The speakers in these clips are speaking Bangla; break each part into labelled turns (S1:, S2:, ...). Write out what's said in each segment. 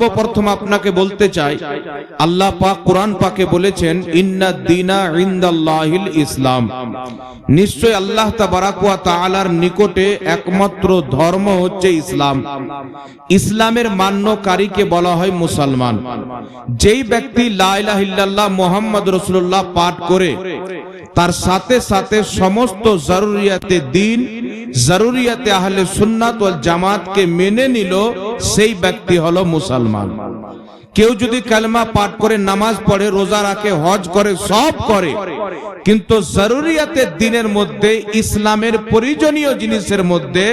S1: সর্বপ্রথম আপনাকে বলতে চাই, আল্লাহ পাক কোরআন পাকে বলেছেন ইন্নাদ দীনা ইনদাল্লাহিল ইসলাম। নিশ্চয় আল্লাহ তাবারাক ওয়া তাআলার নিকটে একমাত্র ধর্ম হচ্ছে ইসলাম। ইসলামের মান্যকারীকে বলা হয় মুসলমান। যেই ব্যক্তি লা ইলাহা ইল্লাল্লাহ মুহাম্মদ রাসূলুল্লাহ পাঠ করে তার সাথে সাথে সমস্ত জরুরিয়াতে দ্বীন, জরুরিয়াতে আহলে সুন্নাত ওয়াল জামাতকে মেনে নিল, সেই ব্যক্তি হলো মুসলমান। কেউ যদি কালেমা পাঠ করে, নামাজ পড়ে, রোজা রাখে, হজ করে, সব করে, কিন্তু জরুরিয়াতে দ্বীনের মধ্যে, ইসলামের প্রয়োজনীয় জিনিসের মধ্যে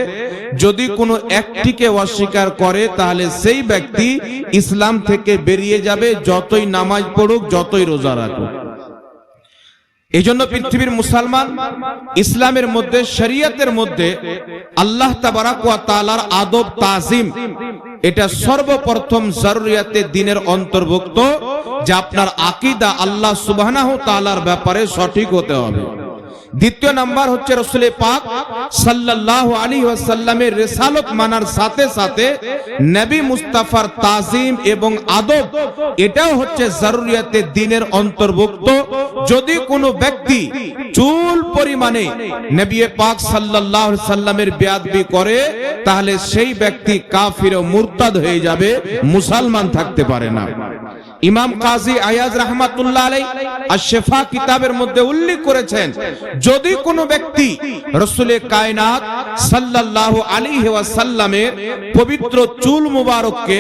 S1: যদি কোনো একটিকে অস্বীকার করে, তাহলে সেই ব্যক্তি ইসলাম থেকে বেরিয়ে যাবে, যতই নামাজ পড়ুক, যতই রোজা রাখুক। এই জন্য পৃথিবীর মুসলমান ইসলামের মধ্যে, শরিয়তের মধ্যে আল্লাহ তাবারাক ওয়া তাআলার আদব তাজিম, এটা সর্বপ্রথম জরুরিয়াতে দ্বীনের অন্তর্ভুক্ত, যে আপনার আকীদা আল্লাহ সুবহানাহু তাআলার ব্যাপারে সঠিক হতে হবে। দ্বিতীয় নাম্বার হচ্ছে রাসূল পাক সাল্লাল্লাহু আলাইহি ওয়াসাল্লামের রিসালাত মানার সাথে সাথে নবী মুস্তাফার তাজিম এবং আদব, এটাও হচ্ছে জরুরিয়াতে দ্বীনের অন্তর্ভুক্ত। যদি কোনো ব্যক্তি চুল পরিমাণে নবী পাক সাল্লাল্লাহু আলাইহি ওয়াসাল্লামের বেয়াদবি করে, তাহলে সেই ব্যক্তি কাফির ও মুরতাদ হয়ে যাবে, মুসলমান থাকতে পারে না। ইমাম কাজী আয়াজ রাহমাতুল্লাহ আলাইহি আশ-শিফা কিতাবের মধ্যে উল্লেখ করেছেন, যদি কোনো ব্যক্তি রাসূলে কায়নাত সাল্লাল্লাহু আলাইহি ওয়াসাল্লামের পবিত্র চুল মুবারককে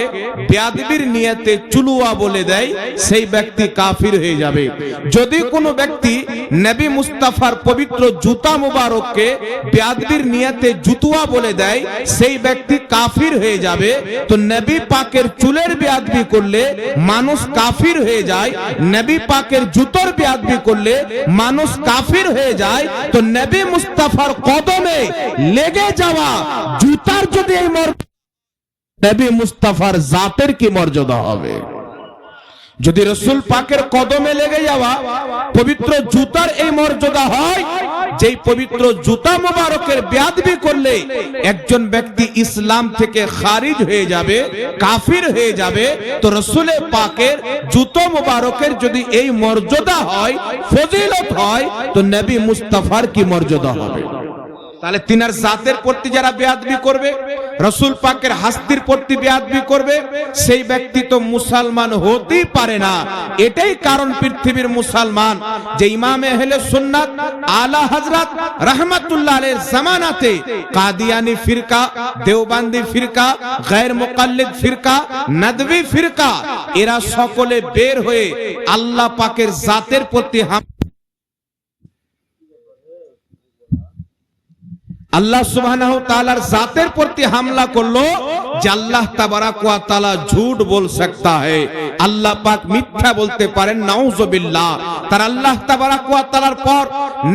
S1: বেয়াদবির নিয়তে চুলুয়া বলে দেয়, সেই ব্যক্তি কাফির হয়ে যাবে। যদি কোনো ব্যক্তি নবী মুস্তাফার পবিত্র জুতা মুবারককে বেয়াদবির নিয়তে জুতুয়া বলে দেয়, সেই ব্যক্তি কাফির হয়ে যাবে। তো নবী পাকের চুলের বেয়াদবি করলে মানুষ কাফির হয়ে যায়, নবী পাকের জুতোর বেয়াদবি করলে মানুষ কাফির হয়ে যায়। তো নবী মুস্তাফার কদমে লেগে যাওয়া জুতার যদি এই নবী মুস্তাফার জাতের কি মর্যাদা হবে? যদি রাসূল পাকের কদমে লেগে যাওয়া পবিত্র জুতার এই মর্যাদা হয়, যেই পবিত্র জুতা মুবারকের বেয়াদবি করলে একজন ব্যক্তি ইসলাম থেকে খারিজ হয়ে যাবে, কাফির হয়ে যাবে, তো রাসূল পাকের জুতো মুবারকের যদি এই মর্যাদা হয়, ফজিলত হয়, তো নবী মুস্তাফার কি মর্যাদা হবে? তাহলে তিনার জাতের প্রতি যারা বেয়াদবি করবে, রাসূল পাকের হাস্তির প্রতি বেয়াদবি করবে, সেই ব্যক্তি তো মুসলমান হতেই পারে না। এটাই কারণ পৃথিবীর মুসলমান, যে ইমামে আহলে সুন্নাত আলা হযরত রাহমাতুল্লাহ আলাইহির জামানাতে কাদিয়ানি ফিরকা, দেওবন্দি ফিরকা, গায়র মুকাল্লিদ ফিরকা, নদভী ফিরকা, এরা সকলে বের হয়ে আল্লাহ পাকের জাতের প্রতি আল্লাহ সুবহানাহু তাআলার জাতের প্রতি হামলা করলো, যে আল্লাহ তাবারাক ওয়া তাআলা ঝুট বল सकता है, আল্লাহ পাক মিথ্যা বলতে পারেন, নাউযুবিল্লাহ। তার আল্লাহ তাবারাক ওয়া তাআলার পর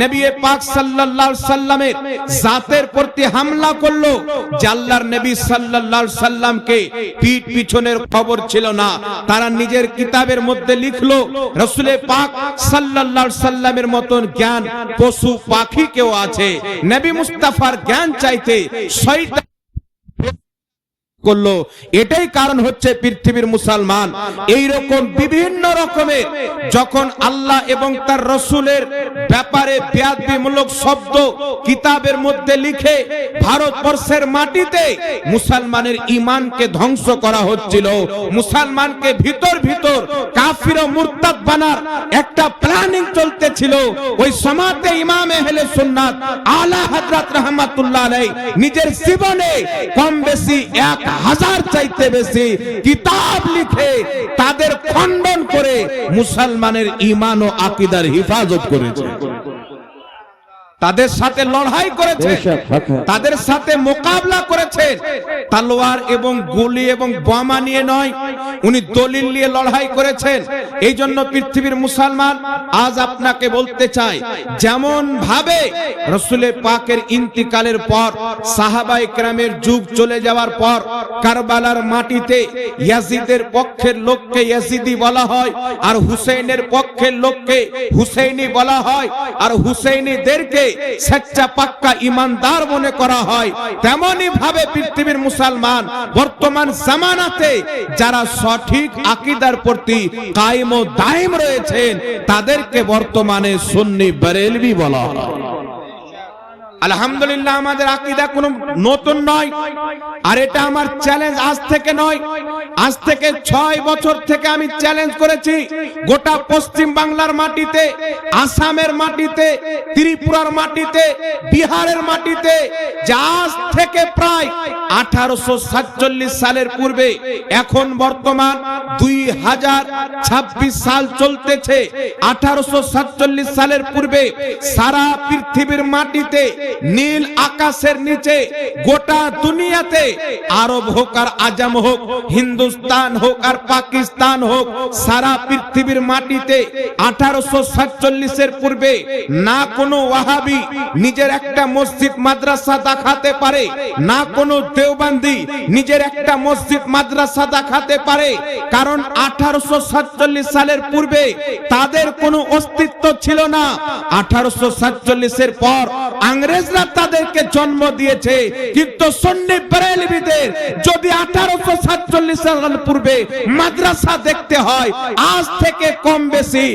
S1: নবী পাক সাল্লাল্লাহু আলাইহি সাল্লামের জাতের প্রতি হামলা করলো, যে আল্লাহর নবী সাল্লাল্লাহু আলাইহি সাল্লামকে পিঠ পিছনের খবর ছিল না। তারা নিজের কিতাবের মধ্যে লিখলো, রাসূল পাক সাল্লাল্লাহু আলাইহি সাল্লামের মতন জ্ঞান পশু পাখি কেউ আছে। নবী মুস্তাফার জ্ঞান চাইতে শয়তান করলো। এটাই কারণ হচ্ছে পৃথিবীর মুসলমান এই রকম বিভিন্ন রকমের যখন আল্লাহ এবং তার রাসূলের ব্যাপারে বেয়াদবিমূলক শব্দ কিতাবের মধ্যে লিখে ভারতবর্ষের মাটিতে মুসলমানের ঈমানকে ধ্বংস করা হচ্ছিল, মুসলমানকে ভিতর ভিতর কাফির ও মুরতাদ বানার একটা প্ল্যানিং চলতেছিল, ওই সময়তে ইমাম আহলে সুন্নাত আলা হযরত রাহমাতুল্লাহ আলাইহি নিজের জীবনে কম বেশি 1000 চাইতে বেশি কিতাব লিখে তাদের খণ্ডন করে মুসলমানের ঈমান ও আকীদার হেফাজত করেছে, তাদের সাথে লড়াই করেছে, তাদের সাথে মোকাবেলা করেছে। তলোয়ার এবং গুলি এবং বোমা নিয়ে নয়, উনি দলিল নিয়ে লড়াই করেছেন। এই জন্য পৃথিবীর মুসলমান আজ আপনাকে বলতে চাই, যেমন ভাবে রাসূল পাকের ইন্তিকালের পর সাহাবায়ে কেরামের যুগ চলে যাওয়ার পর কারবালার মাটিতে ইয়াজিদের পক্ষের লোককে ইয়াজিদি বলা হয়, আর হুসাইনের পক্ষের লোককে হুসাইনি বলা হয়, আর হুসাইনিদেরকে সচ্চা পাক্কা ঈমানদার মনে করা হয়, তেমনি ভাবে পৃথিবীর মুসলমান বর্তমান জামানাতে যারা সঠিক আকীদার প্রতি কায়েম ও দায়েম রয়েছেন তাদেরকে বর্তমানে সুন্নি বেরেলভি বলা হয়। আলহামদুলিল্লাহ, আমাদের আকীদা কোনো নতুন নয়, আর এটা আমার চ্যালেঞ্জ আজ থেকে নয়, আজ থেকে 6 বছর থেকে আমি চ্যালেঞ্জ করেছি গোটা পশ্চিম বাংলার মাটিতে, আসামের মাটিতে, ত্রিপুরার মাটিতে, বিহারের মাটিতে, যে আজ থেকে প্রায় 1847 সালের পূর্বে, এখন বর্তমান 2026 সাল চলতেছে, 1847 সালের পূর্বে সারা পৃথিবীর মাটিতে, নীল আকাশের নিচে, গোটা দুনিয়াতে, আরব হোক আর আজম হোক, হিন্দুস্তান হোক আর পাকিস্তান হোক, সারা পৃথিবীর মাটিতে 1847 এর পূর্বে না কোনো ওয়াহাবি নিজের একটা মসজিদ মাদ্রাসা দেখাতে পারে, না কোনো দেওবন্দি নিজের একটা মসজিদ মাদ্রাসা দেখাতে পারে, কারণ 1847 সালের পূর্বে তাদের কোনো অস্তিত্ব ছিল না। 1847 এর পর ইংরেজরা তাদেরকে জন্ম দিয়েছে, কিন্তু সুন্নি বেরেলভিদের যদি 1847 সালের পূর্বে মাদ্রাসা দেখতে হয়, আজ থেকে কম বেশি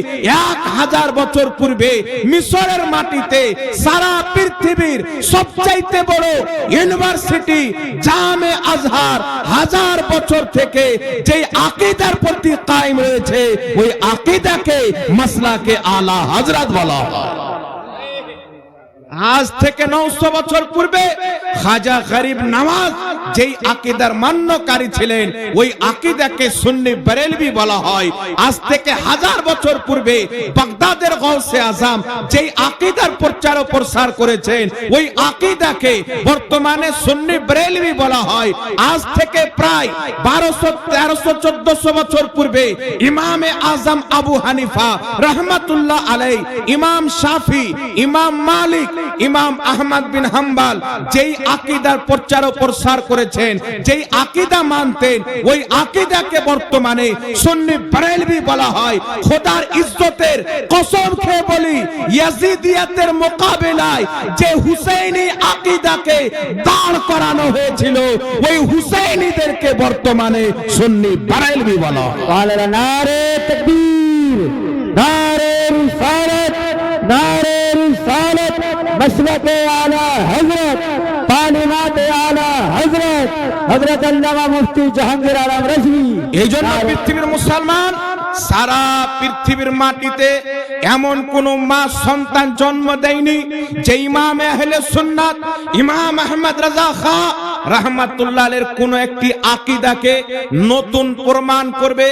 S1: 1000 বছর পূর্বে মিশরের মাটিতে সারা পৃথিবীর সবচাইতে বড় ইউনিভার্সিটি জামে আজহার 1000 বছর থেকে যে আকীদার প্রতি কায়েম রয়েছে, ওই আকীদাকে মাসলাকে আলা হযরত বলা হয়। আজ থেকে 900 বছর পূর্বে খাজা গরিব নওয়াজ যেই আকীদার মান্যকারী ছিলেন, ওই আকীদাকে সুন্নি বেরেলভি বলা হয়। আজ থেকে 1000 বছর পূর্বে বাগদাদের গাউসে আজম যেই আকীদার প্রচার ও প্রসার করেছেন, ওই আকীদাকে বর্তমানে সুন্নি বেরেলভি বলা হয়। আজ থেকে প্রায় 1200, 1300, 1400 বছর পূর্বে ইমামে আজম আবু হানিফা রাহমাতুল্লাহ আলাইহি, ইমাম শাফি, ইমাম মালিক, ইমাম আহমদ বিন হাম্বল যেই আকীদার প্রচার ও প্রসার করেছেন, যেই আকীদা মানতেন, ওই আকীদাকে বর্তমানে সুন্নি বেরেলভি বলা হয়। খোদার ইজ্জতের কসম খেয়ে বলি, ইয়াজিদিয়াতের মোকাবেলায় যে হুসাইনি আকীদাকে দাঁড় করানো হয়েছিল, ওই হুসাইনিদেরকে বর্তমানে সুন্নি বেরেলভি বলা হয়।
S2: নারে তাকবীর, নারে রিসালাত, নারে রিসালাত, মসলকে আলা হযরত, তালিমাত আলা হযরত, হযরত আল্লামা মুফতি জাহাঙ্গীর আলম রাজভী।
S1: এই জন্য পৃথিবীর মুসলমান সারা পৃথিবীর মাটিতে এমন কোন মা সন্তান জন্ম দেয়নি যে ইমাম আহলে সুন্নাত ইমাম আহমদ রাজা খাঁ রাহমাতুল্লাহ আলাইহির কোন একটি আকীদাকে নতুন প্রমাণ করবে,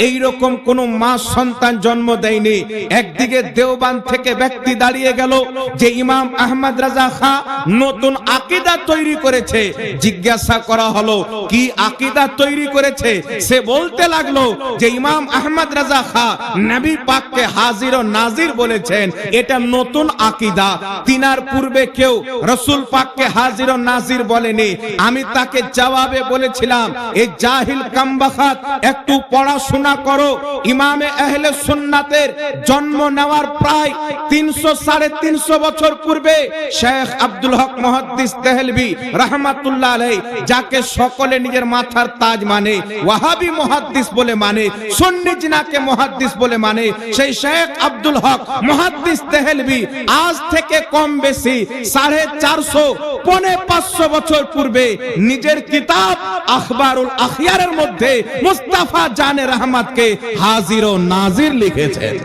S1: এই রকম কোন মা সন্তান জন্ম দেয়নি। একদিকে দেওবন্দ থেকে ব্যক্তি দাঁড়িয়ে গেল যে ইমাম আহমদ রাজা খাঁ নতুন আকীদা তৈরি করেছে। জিজ্ঞাসা করা হলো কি আকীদা তৈরি করেছে, সে বলতে লাগলো যে ইমাম আহমদ রাজা খাঁ নবী পাককে হাজির ও নাজির বলেছেন, এটা নতুন আকীদা। তিনার পূর্বে কেউ রাসূল পাককে হাজির ও নাজির বলেনি। আমি তাকে জবাবে বলেছিলাম, এই জাহিল কামবাখাত একটু পড়াশোনা করো। ইমামে আহলে সুন্নাতের জন্ম নেওয়ার প্রায় 300-350 বছর পূর্বে শেখ আব্দুল হক মুহাদ্দিস দেহলভী রাহমাতুল্লাহ আলাইহি, যাকে সকলে নিজের মাথার তাজ মানে, ওয়াহাবি মুহাদ্দিস বলে মানে, সুন্নি জিনাকে মুহাদ্দিস বলে মানে, সেই শেখ আব্দুল হক মুহাদ্দিস দেহলভী আজ থেকে কম বেশি 450-500 বছর পূর্বে নিজের কিতাব আখবারুল আখিয়ারের মধ্যে মুস্তাফা জানে রহমতকে হাজির ও নাজির লিখেছেন।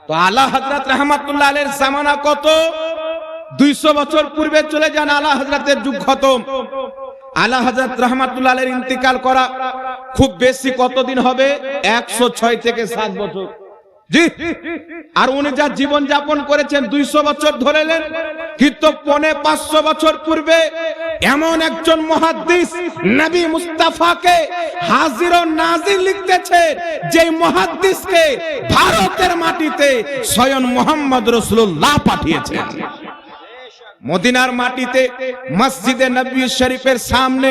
S1: তো আলা হযরত রাহমাতুল্লাহ আলাইহির জামানা কত? 200 বছর পূর্বে চলে যান, আলা হযরতের যুগ খতম। আলা হযরত রাহমাতুল্লাহ আলাইহির ইন্তিকাল করা খুব বেশি কতদিন হবে? 106 থেকে 7 বছর। জি, আর উনি যা জীবন যাপন করেছেন 200 বছর ধরেলেন, কিন্তু 500 বছর পূর্বে এমন একজন মুহাদ্দিস নবী মুস্তাফাকে হাজির ও নাজির লিখতেছে, যে মুহাদ্দিসকে ভারতের মাটিতে স্বয়ং মুহাম্মদ রাসূলুল্লাহ পাঠিয়েছেন। মদিনার মাটিতে মসজিদে নবী শরীফের সামনে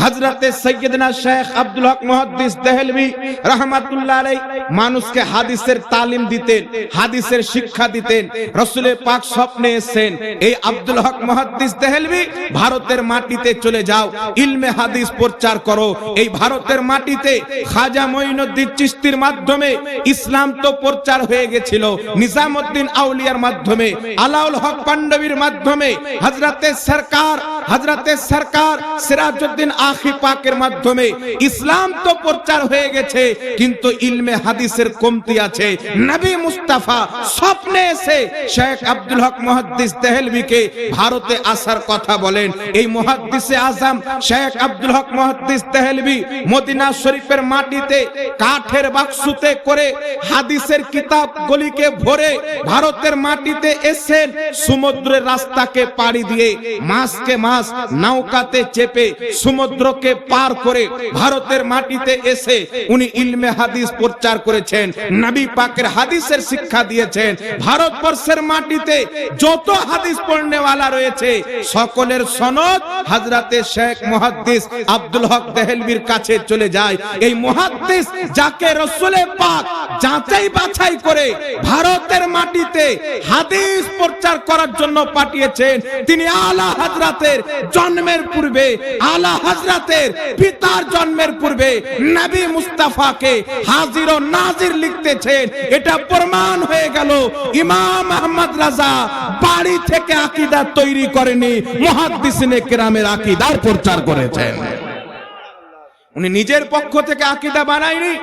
S1: হযরতে সাইয়্যিদনা শেখ আব্দুল হক মুহাদ্দিস দেহলভী রাহমাতুল্লাহ আলাইহি মানুষকে হাদিসের তালিম দিতেন, হাদিসের শিক্ষা দিতেন। রাসূল পাক স্বপ্নে এসেছেন, এই আব্দুল হক মুহাদ্দিস দেহলভী ভারতের মাটিতে চলে যাও, ইলমে হাদিস প্রচার করো। এই ভারতের মাটিতে খাজা মঈনুদ্দিন চিশতির মাধ্যমে ইসলাম তো প্রচার হয়ে গেছিল, নিজামউদ্দিন আউলিয়ার মাধ্যমে, আলাউল হক পান্ডবীর মাধ্যমে, হযরতে সরকার সিরাজউদ্দিন আখি পাকের মাধ্যমে ইসলাম তো প্রচার হয়ে গেছে, কিন্তু ইলমে হাদিসের কমতি আছে। নবী মুস্তাফা স্বপ্নে এসে শেখ আব্দুল হক মুহাদ্দিস দেহলভীকে ভারতে আসার কথা বলেন। এই মুহাদ্দিসে আজম শেখ আব্দুল হক মুহাদ্দিস দেহলভী মদিনা শরীফের মাটিতে কাঠের বাক্সতে করে হাদিসের কিতাবগুলিকে ভরে ভারতের মাটিতে এসেছেন। সমুদ্রের রাস্তাকে পাড়ি দিয়ে মাসকে মাস নৌকাতে চেপে সমুদ্রকে পার করে ভারতের মাটিতে এসে উনি ইলমে হাদিস প্রচার করেছেন, নবী পাকের হাদিসের শিক্ষা দিয়েছেন। ভারতবর্ষের মাটিতে যত হাদিস পড়নেওয়ালা রয়েছে সকলের সনদ হযরতে শেখ মুহাদ্দিস আব্দুল হক দেহলভীর কাছে চলে যায়। এই মুহাদ্দিস যাকে রাসূল পাক যাচাই বাছাই করে ভারতের মাটিতে হাদিস প্রচার করার জন্য পাঠিয়েছেন, তিনি আলা হযরতের জন্মের পূর্বে, আলা হযরতের পিতার জন্মের পূর্বে নবী মুস্তাফাকে হাজির ও নাজির লিখতেছেন। এটা প্রমাণ হয়ে গেল ইমাম আহমদ রাজা বাড়ি থেকে আকীদা তৈরি করেনি, মুহাদ্দিসিনে কেরামের আকীদার প্রচার করেছেন। উনি নিজের পক্ষ থেকে আকীদা বানায়নি।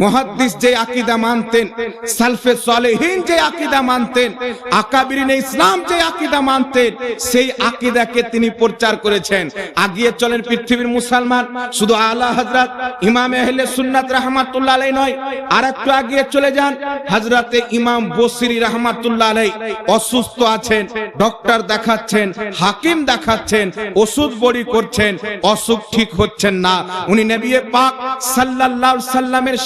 S1: মুহাদ্দিস যে আকীদা মানতেন, সালফে সালেহিন যে আকীদা মানতেন, আকাবিরিনে ইসলাম যে আকীদা মানতেন, সেই আকীদাকে তিনি প্রচার করেছেন। আগিয়ে চলেন পৃথিবীর মুসলমান, শুধু আলা হযরত ইমাম আহলে সুন্নাত রাহমাতুল্লাহ আলাইহি নয়, আরেকটু আগিয়ে চলে যান, হযরতে ইমাম বসরি রাহমাতুল্লাহ আলাইহি অসুস্থ আছেন, ডক্টর দেখাচ্ছেন, হাকিম দেখাচ্ছেন, ওষুধ বড়ি করছেন, অসুখ ঠিক হচ্ছেন না। উনি নবী পাক সাল্লাল্লাহু আলাইহি সাল্লামের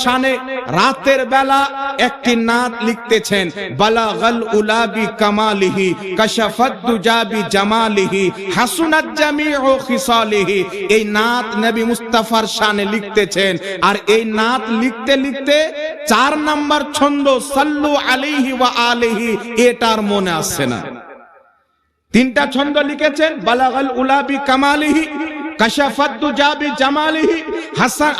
S1: রাতের বেলা একটি নাত লিখতেছেন, বালাগাল উলাবি কামালিহি কাশাফাত দুজাবি জামালিহি হাসুনাত জামিউ খিসালিহি। এই নাত নবী মুস্তাফার শানে লিখতেছেন। আর এই নাত লিখতে লিখতে 4 নাম্বার ছন্দ সাল্লু আলাইহি ওয়া আলিহি এটার মনে আসছে না। 3টা ছন্দ লিখেছেন, বালাগাল উলাবি কামালিহি কাশাফাত দুজাবি জামালিহি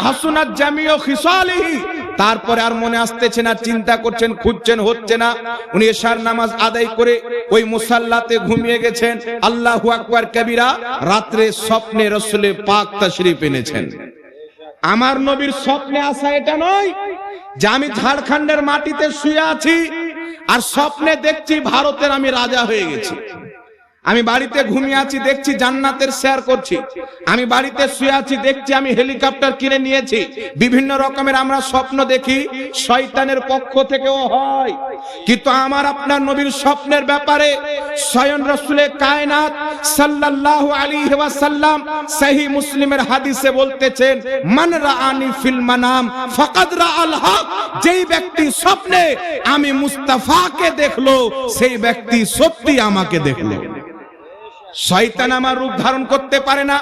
S1: হাসুনাত জামিউ খিসালিহি। তারপরে আর মনে আসতেছে না, চিন্তা করছেন, খুঁজছেন, হচ্ছে না। উনি এশার নামাজ আদায় করে ওই মুসাল্লাতে ঘুমিয়ে গেছেন। আল্লাহু আকবার কবিরা। রাত্রে স্বপ্নে রাসূল পাক তাশরীফ এনেছেন। আমার নবীর স্বপ্নে আসা এটা নয় যে আমি ঝাড়খণ্ডের মাটিতে শুয়ে আছি আর স্বপ্নে দেখছি ভারতের আমি রাজা হয়ে গেছি। আমি বাড়িতে ঘুমিয়ে আছি, দেখছি জান্নাতের শেয়ার করছি। আমি বাড়িতে শুয়ে আছি, দেখছি আমি হেলিকপ্টার কিনে নিয়েছি। বিভিন্ন রকমের আমরা স্বপ্ন দেখি, শয়তানের পক্ষ থেকেও হয়। কিন্তু আমার আপনার নবীর স্বপ্নের ব্যাপারে স্বয়ং রাসূলে কায়নাত সাল্লাল্লাহু আলাইহি ওয়াসাল্লাম সহিহ মুসলিমের হাদিসে বলতেছেন, মান রাআনি ফিল মানাম ফাকাদ রাআল হক। যেই ব্যক্তি স্বপ্নে আমি মুস্তাফাকে দেখলো, সেই ব্যক্তি সত্যি আমাকে দেখলো। শয়তান আমার রূপ ধারণ করতে পারে না,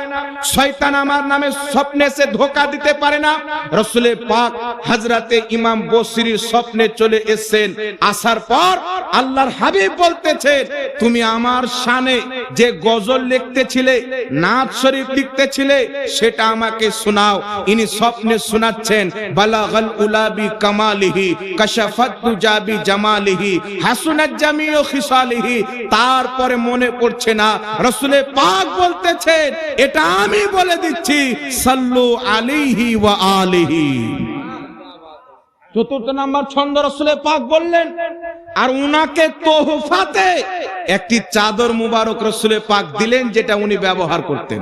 S1: শয়তান আমার নামে স্বপ্নে সে ধোঁকা দিতে পারে না। রাসূল পাক হযরতে ইমাম বসরির স্বপ্নে চলে এসেছেন। আসার পর আল্লাহর হাবিব বলতেছেন, তুমি আমার শানে যে গজল লিখতেছিলে, নাত শরীফ লিখতেছিলে, সেটা আমাকে শোনাও। ইনি স্বপ্নে শোনাচ্ছেন, বালাগাল উলাবি কামালিহি কাশাফাত দুজাবি জামালিহি হাসুনাত জামিউ খিসালিহি। তারপরে মনে পড়ছে না, রাসূল পাক বলতেছেন, এটা আমি বলে দিচ্ছি, সাল্লু আলাইহি ওয়া আলিহি। 4th নাম্বার ছন্দ রাসূল পাক বললেন। আর উনাকে তোহফাতে একটি চাদর মুবারক রাসূল পাক দিলেন, যেটা উনি ব্যবহার করতেন।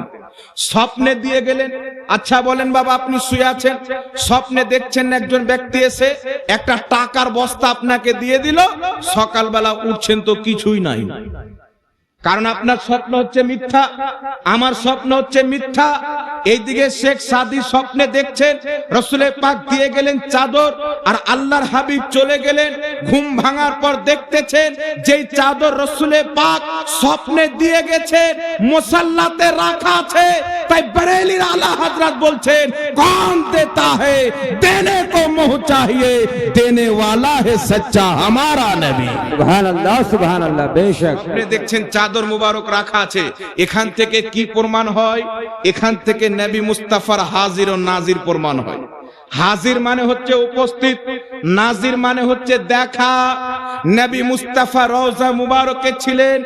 S1: স্বপ্নে দিয়ে গেলেন। আচ্ছা বলেন বাবা, আপনি শুয়ে আছেন, স্বপ্নে দেখছেন একজন ব্যক্তি এসে একটা টাকার বস্তা আপনাকে দিয়ে দিল, সকালবেলা উঠছেন তো কিছুই নাই। কারণ আপনার স্বপ্ন হচ্ছে মিথ্যা, আমার স্বপ্ন হচ্ছে মিথ্যা। এইদিকে শেখ সাদি স্বপ্নে দেখছেন রাসূলের পাক দিয়ে গেলেন চাদর, আর আল্লাহর হাবিব চলে গেলেন। ঘুম ভাঙার পর দেখতেছেন যেই চাদর রাসূলের পাক স্বপ্নে দিয়ে গেছেন মুসাল্লাতে রাখা আছে। তাই বরেলির আলা হযরত বলছেন, কौन देता है देने को मोह चाहिए, देने वाला है सच्चा हमारा नबी।
S2: সুবহানাল্লাহ সুবহানাল্লাহ। বেশক
S1: আপনি দেখছেন চাদর মুবারক রাখা আছে। এখান থেকে কি প্রমাণ হয়? এখান থেকে নবী মুস্তাফার হাজির ও নাজির প্রমাণ হয়। হাজির মানে হচ্ছে উপস্থিত, নাজির মানে হচ্ছে দেখা। নবী মুস্তাফা রওজা মুবারকে ছিলেন।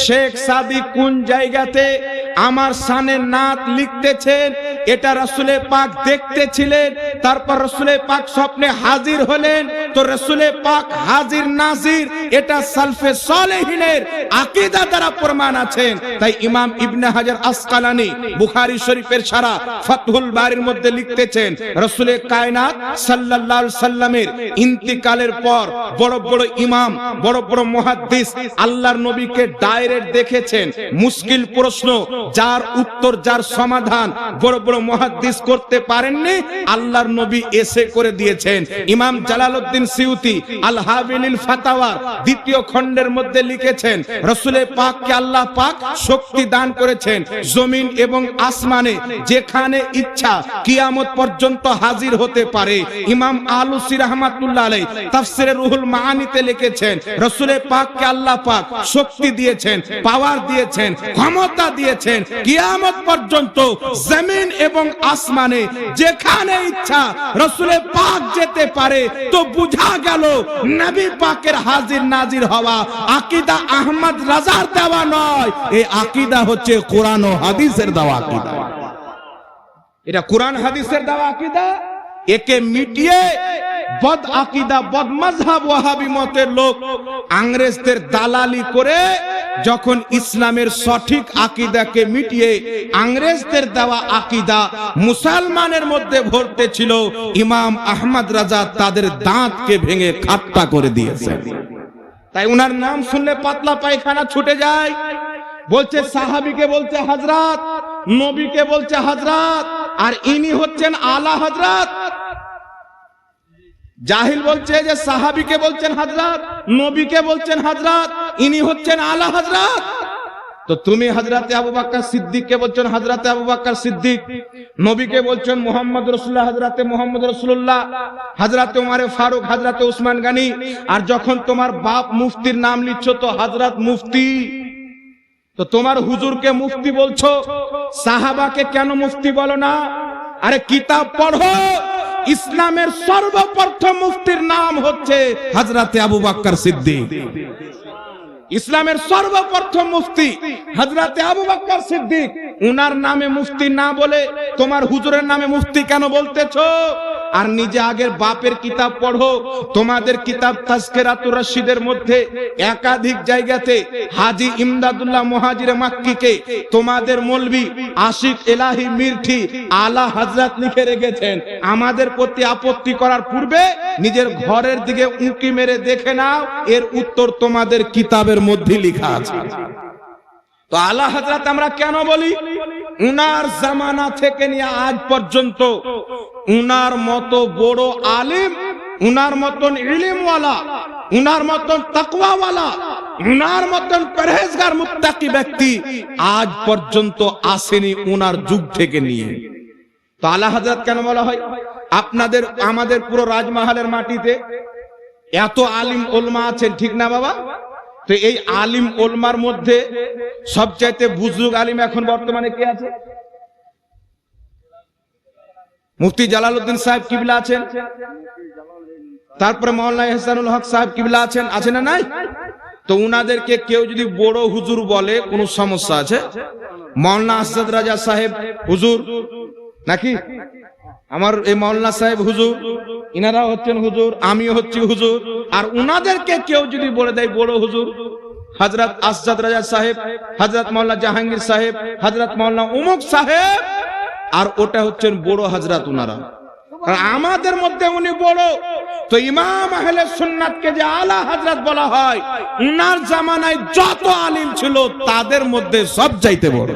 S1: শেখ সাদি কোন জায়গাতে আমার শানে নাত লিখতেছেন, এটা রাসূলে পাক দেখতেছিলেন। তারপর রাসূলে পাক স্বপ্নে হাজির হলেন। তো রাসূলে পাক হাজির নাজির এটা সালফে সালেহিনের আকীদা দ্বারা প্রমাণ আছেন। তাই ইমাম ইবনে হাজার আসকালানী বুখারী শরীফের সারা ফাতহুল বারির মধ্যে লিখতেছেন, রাসূলে কায়নাত সাল্লাল্লাহু আলাইহি সাল্লামের ইন্তিকালের পর বড় বড় ইমাম, বড় বড় মুহাদ্দিস আল্লাহর নবীকে ডাইরেক্ট দেখেছেন। মুশকিল প্রশ্ন যার উত্তর, যার সমাধান বড় বড় মুহাদ্দিস করতে পারেননি, আল্লাহর নবী এসে করে দিয়েছেন। ইমাম জালালউদ্দিন সিউতি আল হাবিলিল ফাতাওয়া দ্বিতীয় খণ্ডের মধ্যে লিখেছেন, রাসূলে পাককে আল্লাহ পাক শক্তি দান করেছেন জমিন এবং আসমানে যেখানে ইচ্ছা কিয়ামত পর্যন্ত হাজির হতে পারে। ইমাম আলুসি রাহমাতুল্লাহ আলাইহি তাফসিরে রুহুল মাআনিতে লিখেছেন, রাসূলে পাককে আল্লাহ পাক শক্তি দিয়েছেন, পাওয়ার দিয়েছেন, ক্ষমতা দিয়েছেন, কিয়ামত পর্যন্ত জমিন এবং আসমানে যেখানে ইচ্ছা রাসূলে পাক যেতে পারে। তো বুঝা গেল নবী পাকের হাজির নাজির হওয়া আকীদা আহমদ রাজার দেওয়া নয়, এই আকীদা হচ্ছে কোরআন ও হাদিসের দেওয়া আকীদা। এটা কোরআন হাদিসের দেওয়া আকীদা। একে মিটিয়ে বদ আকীদা, বদ মাযহাব ওয়াহাবি মতের লোক ইংরেজদের দালালি করে যখন ইসলামের সঠিক আকীদাকে মিটিয়ে ইংরেজদের দেওয়া আকীদা মুসলমানের মধ্যে ভরতে ছিল, ইমাম আহমদ রাজা তাদের দাঁতকে ভেঙে খাট্টা করে দিয়েছেন। তাই উনার নাম শুনলে পাতলা পায়খানা ছুটে যায়। বলছে সাহাবীকে বলছে হযরত, নবীকে বলছে হযরত, আর ইনি হচ্ছেন আলা হযরত। জাহিল বলছে যে সাহাবীকে বলছেন হযরত, নবীকে বলছেন হযরত, ইনি হচ্ছেন আলা হযরত। তো তুমি হযরতে আবু বকর সিদ্দিককে বলছেন হযরতে আবু বকর সিদ্দিক, নবীকে বলছেন মুহাম্মদ রাসূলুল্লাহ হযরতে মুহাম্মদ রাসূলুল্লাহ, হযরতে ওমর ফারুক, হযরতে উসমান গনি। আর যখন তোমার বাপ মুফতির নাম লিখছ তো হযরত মুফতি। তো তোমার হুজুরকে মুফতি বলছো, সাহাবাকে কেন মুফতি বলো না? আরে কিতাব পড়ো, ইসলামের সর্বপ্রথম মুফতির নাম হচ্ছে হযরতে আবু বকর সিদ্দিক। ইসলামের সর্বপ্রথম মুফতি হযরতে আবু বকর সিদ্দিক। উনার নামে মুফতি না বলে তোমার হুজুরের নামে মুফতি কেন বলতেছো? আর নিজে আগের বাপের কিতাব পড়ো। তোমাদের কিতাব তাজকিরাতুর রাশিদের মধ্যে একাধিক জায়গাতে হাজী ইমদাদুল্লাহ মুহাজিরে মাক্কিকে তোমাদের মৌলভী আশিক এলাহি মির্ঠি আলা হযরত লিখে রেখেছেন। আমাদের প্রতি আপত্তি করার পূর্বে নিজের ঘরের দিকে উঁকি মেরে দেখে নাও, এর উত্তর তোমাদের কিতাবের মধ্যে লেখা আছে। তো আলা হযরত আমরা কেন বলি? উনার জামানা থেকে নিয়ে আজ পর্যন্ত উনার মতো বড় আলিম, উনার মতন ইলমওয়ালা, উনার মতন তাকওয়াওয়ালা, উনার মতন পরহেজগার মুত্তাকি ব্যক্তি আজ পর্যন্ত আসেনি উনার যুগ থেকে নিয়ে। তো আলা হযরত কেন বলা হয়? আপনাদের আমাদের পুরো রাজমহলের মাটিতে এত আলিম ওলমা আছেন, ঠিক না বাবা? তো এই আলিম ওলমার মধ্যে সবচাইতে বুজুর্গ আলিম এখন বর্তমানে কে আছে? মুফতি জালালউদ্দিন সাহেব কিবলা আছেন, তারপরে মাওলানা ইহসানুল হক সাহেব কিবলা আছেন, আছে না নাই? তো উনাদেরকে কেউ যদি বড় হুজুর বলে কোনো সমস্যা আছে? মাওলানা আসাদ রাজা সাহেব হুজুর নাকি? আমার এই মাওলানা সাহেব হুজুর, ইনারা হচ্ছেন হুজুর, আমিও হচ্ছি হুজুর। আর উনাদেরকে কেউ যদি বলে দেয় বড় হুজুর, হযরত আসাদ রাজা সাহেব, হযরত মাওলানা জাহাঙ্গীর সাহেব, হযরত মাওলানা উমুক সাহেব, আর ওটা হচ্ছেন বড় হযরত উনারা। আমাদের মধ্যে উনি বড়, তো ইমাম আহলে সুন্নাতকে যে আলা হযরত বলা হয়, উনার জামানায় যত আলিম ছিল তাদের মধ্যে সব চাইতে বড়।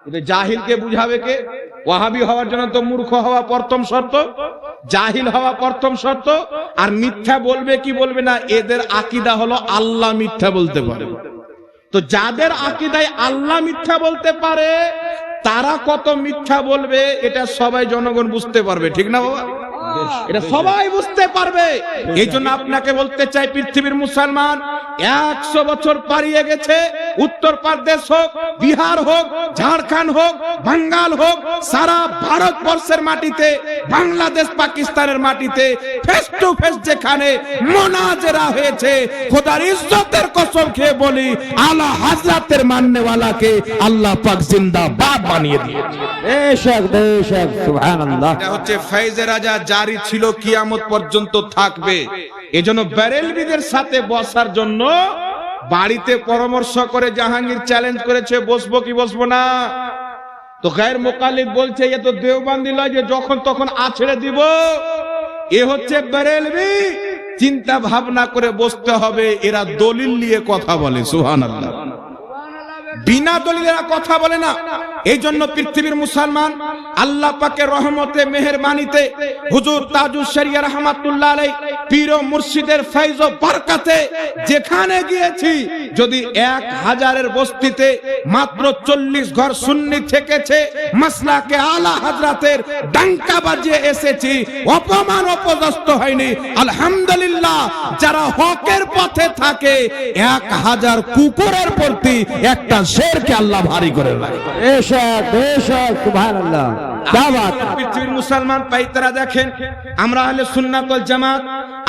S1: এটা জাহিলকে বুঝাবে কে? ওয়াহাবি হওয়ার জন্য তো মূর্খ হওয়া প্রথম শর্ত, জাহিল হওয়া প্রথম শর্ত। আর মিথ্যা বলবে কি বলবে না, এদের আকীদা হলো আল্লাহ মিথ্যা বলতে পারে। তো যাদের আকীদায় আল্লাহ মিথ্যা বলতে পারে, তারা কত মিথ্যা বলবে এটা সবাই জনগণ বুঝতে পারবে, ঠিক না বাবা? এটা সবাই বুঝতে পারবে। এই জন্য আপনাকে বলতে চাই, পৃথিবীর মুসলমান 100 বছর পারিয়ে গেছে, উত্তরপ্রদেশ হোক, বিহার হোক, ঝাড়খণ্ড হোক, বাঙ্গাল হোক, সারা ভারতবর্ষের মাটিতে, বাংলাদেশ পাকিস্তানের মাটিতে ফেস টু ফেস যেখানে মোনাজেরা হয়েছে, খোদার ইজ্জতের কসম খেয়ে বলি, আলা হযরতের মাননেওয়ালাকে আল্লাহ পাক জিন্দাবাদ বানিয়ে দিয়েছে।
S2: বেশক বেশক, সুবহানাল্লাহ।
S1: এটা হচ্ছে ফয়েজে রাজা, জারি ছিল কিয়ামত পর্যন্ত থাকবে। এজন্য বেরেলভিদের সাথে বসার জন্য বাড়িতে পরামর্শ করে জাহাঙ্গীর চ্যালেঞ্জ করেছে, বসবো কি বসবো না। তো গায়ের মোকাল্লিদ বলছে, এ তো দেওবন্দি লয় যে যখন তখন আছড়ে দিব। এ হচ্ছে বেরেলভি, চিন্তা ভাবনা করে বসতে হবে। এরা দলিল নিয়ে কথা বলে, সুবহানাল্লাহ। বিনা দলিলেরা কথা বলে না। এই জন্য পৃথিবীর মুসলমান আল্লাহ পাকের রহমতে, মেহেরবানিতে, হুজুর তাজুস শরিয়া রাহমাতুল্লাহ আলাইহি, পীর ও মুর্শিদের ফয়জ ও বরকতে যেখানে গিয়েছি, যদি 1000-এর বস্তিতে মাত্র 40 ঘর সুন্নি থেকেছে, মাসলাকে আলা হযরতের ডাঙ্কা বাজিয়ে এসেছি, অপমান অপদস্থ হয়নি, আলহামদুলিল্লাহ। যারা হকের পথে থাকে, 1000 কুকুরের প্রতি একটা শেরকে আল্লাহ ভারী করে রাখে।
S2: বেশক বেশক, সুবহানাল্লাহ।
S1: পৃথিবীর মুসলমান পাইতারা দেখেন, আমরা আহলে সুন্নাত ওয়াল জামাত,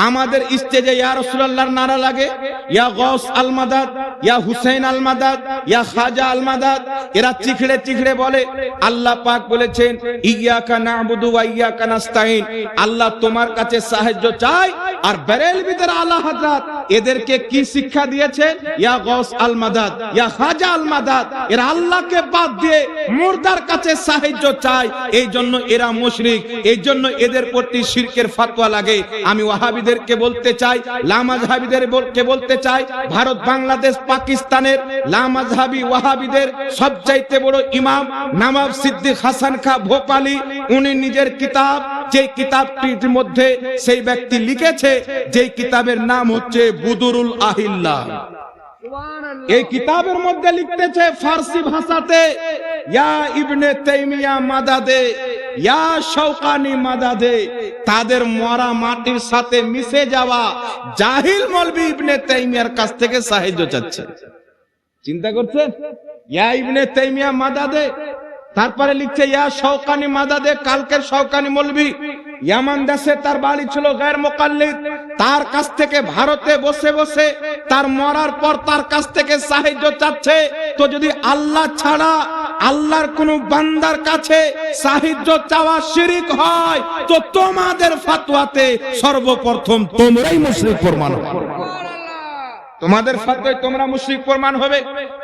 S1: আমাদের স্টেজে ইয়া রাসূলুল্লাহর নারা লাগে, ইয়া গাউস আল মাদাদ, ইয়া হুসাইন আল মাদাদ, ইয়া খাজা আল মাদাদ। এরা চিখড়ে চিখড়ে বলে, আল্লাহ পাক বলেছেন ইয়াকা না'বুদু ওয়া ইয়াকা নাস্তাইন, আল্লাহ তোমার কাছে সাহায্য চাই। আর বেরেলভিদের আলা হযরত এদেরকে কি শিক্ষা দিয়েছেন? ইয়া গাউস আল মাদাদ, ইয়া খাজা আল মাদাদ। এরা আল্লাহকে বাদ দিয়ে মুর্দার কাছে সাহায্য চায়। এই জন্য এরা মুশরিক, এই জন্য এদের প্রতি শিরকের ফতোয়া লাগে। আমি ওয়াহাবিদেরকে বলতে চাই, লামাযহাবিদেরকে বলতে চাই, ভারত, বাংলাদেশ, পাকিস্তানের লামাযহাবি ওয়াহাবিদের সবচাইতে বড় ইমাম নবাব সিদ্দিক হাসান খাঁ ভোপালী, উনি নিজের কিতাব, যে কিতাবটির মধ্যে সেই ব্যক্তি লিখেছে, যে কিতাবের নাম হচ্ছে বুদুরুল আহিল্লাহ। এই কিতাবের মধ্যে লিখতেছে ফার্সি ভাষাতে, ইয়া ইবনে তাইমিয়া মাদাদে, ইয়া শওকানি মাদাদে। তাদের মরা মাটির সাথে মিশে যাওয়া জাহিল মৌলভী ইবনে তাইমিয়ার কাছ থেকে সাহায্য চাচ্ছে। চিন্তা করছেন? ইয়া ইবনে তাইমিয়া মাদাদে, তারপরে লিখছে ইয়া শওকানি মাদাদে। কালকের শওকানি মৌলভী ইয়ামান দেশে তার বাড়ি ছিল, গায়ের মুকাল্লিদ। তার কাছ থেকে ভারতে বসে বসে তার মরার পর তার কাছ থেকে সাহায্য চাচ্ছে। তো যদি আল্লাহ ছাড়া আল্লাহর কোন বান্দার কাছে সাহায্য চাওয়া শিরক হয়, তো তোমাদের ফতোয়াতে সর্বপ্রথম তোমরাই মুশরিক প্রমাণ হবে। তোমাদের ফতোয়ায় তোমরা মুশরিক প্রমাণ হবে।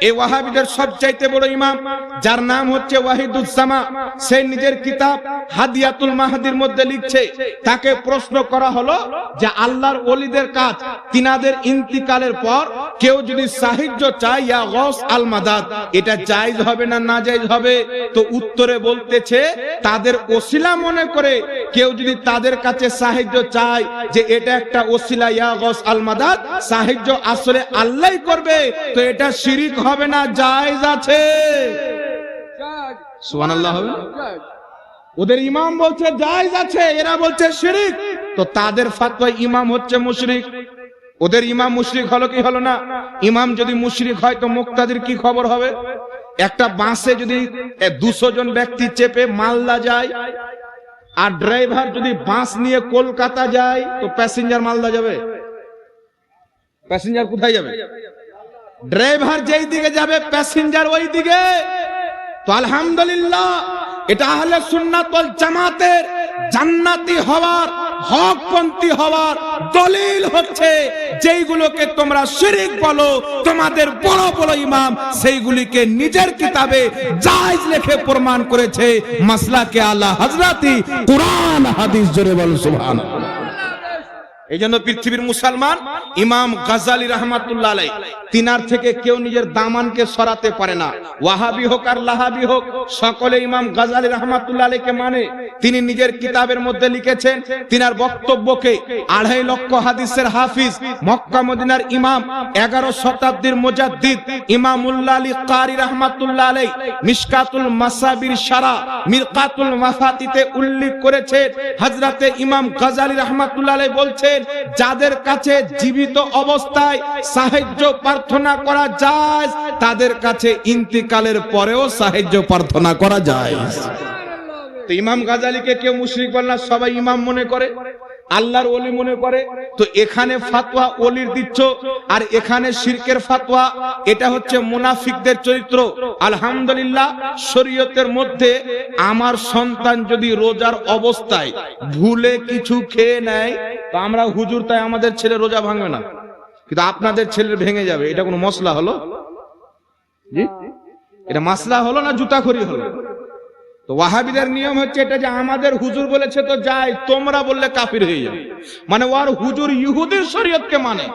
S1: এই ওয়াহাবিদের সবচাইতে বড় ইমাম, যার নাম হচ্ছে ওয়াহিদুজ্জামা, সে নিজের কিতাব হাদিয়াতুল মাহদির মধ্যে লিখছে, তাকে প্রশ্ন করা হলো যে আল্লাহর ওলিদের কাজ, তিনাদের ইন্তিকালের পর কেউ যদি সাহায্য চায়, ইয়া গাউস আল মাদাদ, এটা জায়েজ হবে না নাজায়েজ হবে? তো উত্তরে বলতেছে, তাদের ওসিলা মনে করে কেউ যদি তাদের কাছে সাহায্য চায়, যে এটা একটা ওসিলা, ইয়া গাউস আল মাদাদ, সাহায্য আসলে আল্লাহই করবে, তো এটা শিরক হবে না জায়েজ আছে? সুবহানাল্লাহ হবে? ওদের ইমাম বলছে জায়েজ আছে, এরা বলছে শিরক। তো তাদের ফতোয়ায় ইমাম হচ্ছে মুশরিক। ওদের ইমাম মুশরিক হলো কি হলো না? ইমাম যদি মুশরিক হয়, তো মুক্তাদির কি খবর হবে? একটা বাসে যদি 200 জন ব্যক্তি চেপে মালদা যায়, আর ড্রাইভার যদি বাস নিয়ে কলকাতা যায়, তো প্যাসেঞ্জার মালদা যাবে? প্যাসেঞ্জার কোথায় যাবে? ড্রাইভার যেই দিকে যাবে, প্যাসেঞ্জার ওই দিকে। তো আলহামদুলিল্লাহ, এটা আহলে সুন্নাত ওয়াল জামাতের জান্নাতি হওয়ার, হকপন্থী হওয়ার দলিল হচ্ছে, যেইগুলোকে তোমরা শিরক বলো, তোমাদের বড় বড় ইমাম সেইগুলিকে নিজের কিতাবে জায়েজ লিখে প্রমাণ করেছে। মাসলাকে আলা হযরতি, কুরআন হাদিস জোরে বল সুবহানাল্লাহ। এই জন্য পৃথিবীর মুসলমান ইমাম গাজালি রহমাতুল্লাহ আলাইহি তিনার থেকে কেউ নিজের দামানকে সরাতে পারে না। ওয়াহাবি হোক আর লাহাবি হোক, সকলে ইমাম গাজালি রহমাতুল্লাহ আলাইহিকে মানে। তিনি নিজের কিতাবের মধ্যে লিখেছেন, তিনার বক্তব্যকে 2.5 লক্ষ হাদিসের হাফিজ, মক্কা মদিনার ইমাম, 11 শতাব্দীর মুজাদ্দিদ ইমামুল্লাহ আলী কারি রহমাতুল্লাহ আলাইহি মিশকাতুল মাসাবির শারা মিরকাতুল মাফাতিতে উল্লেখ করেছেন। হযরতে ইমাম গাজালি রহমাতুল্লাহ আলাইহি বলছেন, যাদের কাছে জীবিত অবস্থায় সাহায্য প্রার্থনা করা যায়, তাদের কাছে ইন্তিকালের পরেও সাহায্য প্রার্থনা করা যায়। তো ইমাম গাজালিকে কেউ মুশরিক বলে না, সবাই ইমাম মনে করে, আল্লাহর ওলি মনে করে। তো এখানে ফাতোয়া ওলির দিচ্ছ আর এখানে শিরকের ফাতোয়া, এটা হচ্ছে মুনাফিকদের চরিত্র। আলহামদুলিল্লাহ, শরীয়তের মধ্যে আমার সন্তান যদি রোজার অবস্থায় ভুলে কিছু খেয়ে নেয়, তো আমরা হুজুর তাই আমাদের ছেলে রোজা ভাঙবে না, কিন্তু আপনাদের ছেলের ভেঙে যাবে। এটা কোনো মসলা হলো? জি, এটা মাসলা হলো না জুতাখড়ি হলো? তো ওয়াহাবিদের নিয়ম হচ্ছে এটা যে আমাদের হুজুর বলেছে তো যাই, তোমরা বললে কাফির হয়ে যাবে। মানে ওর হুজুর ইহুদির শরীয়তকে মানে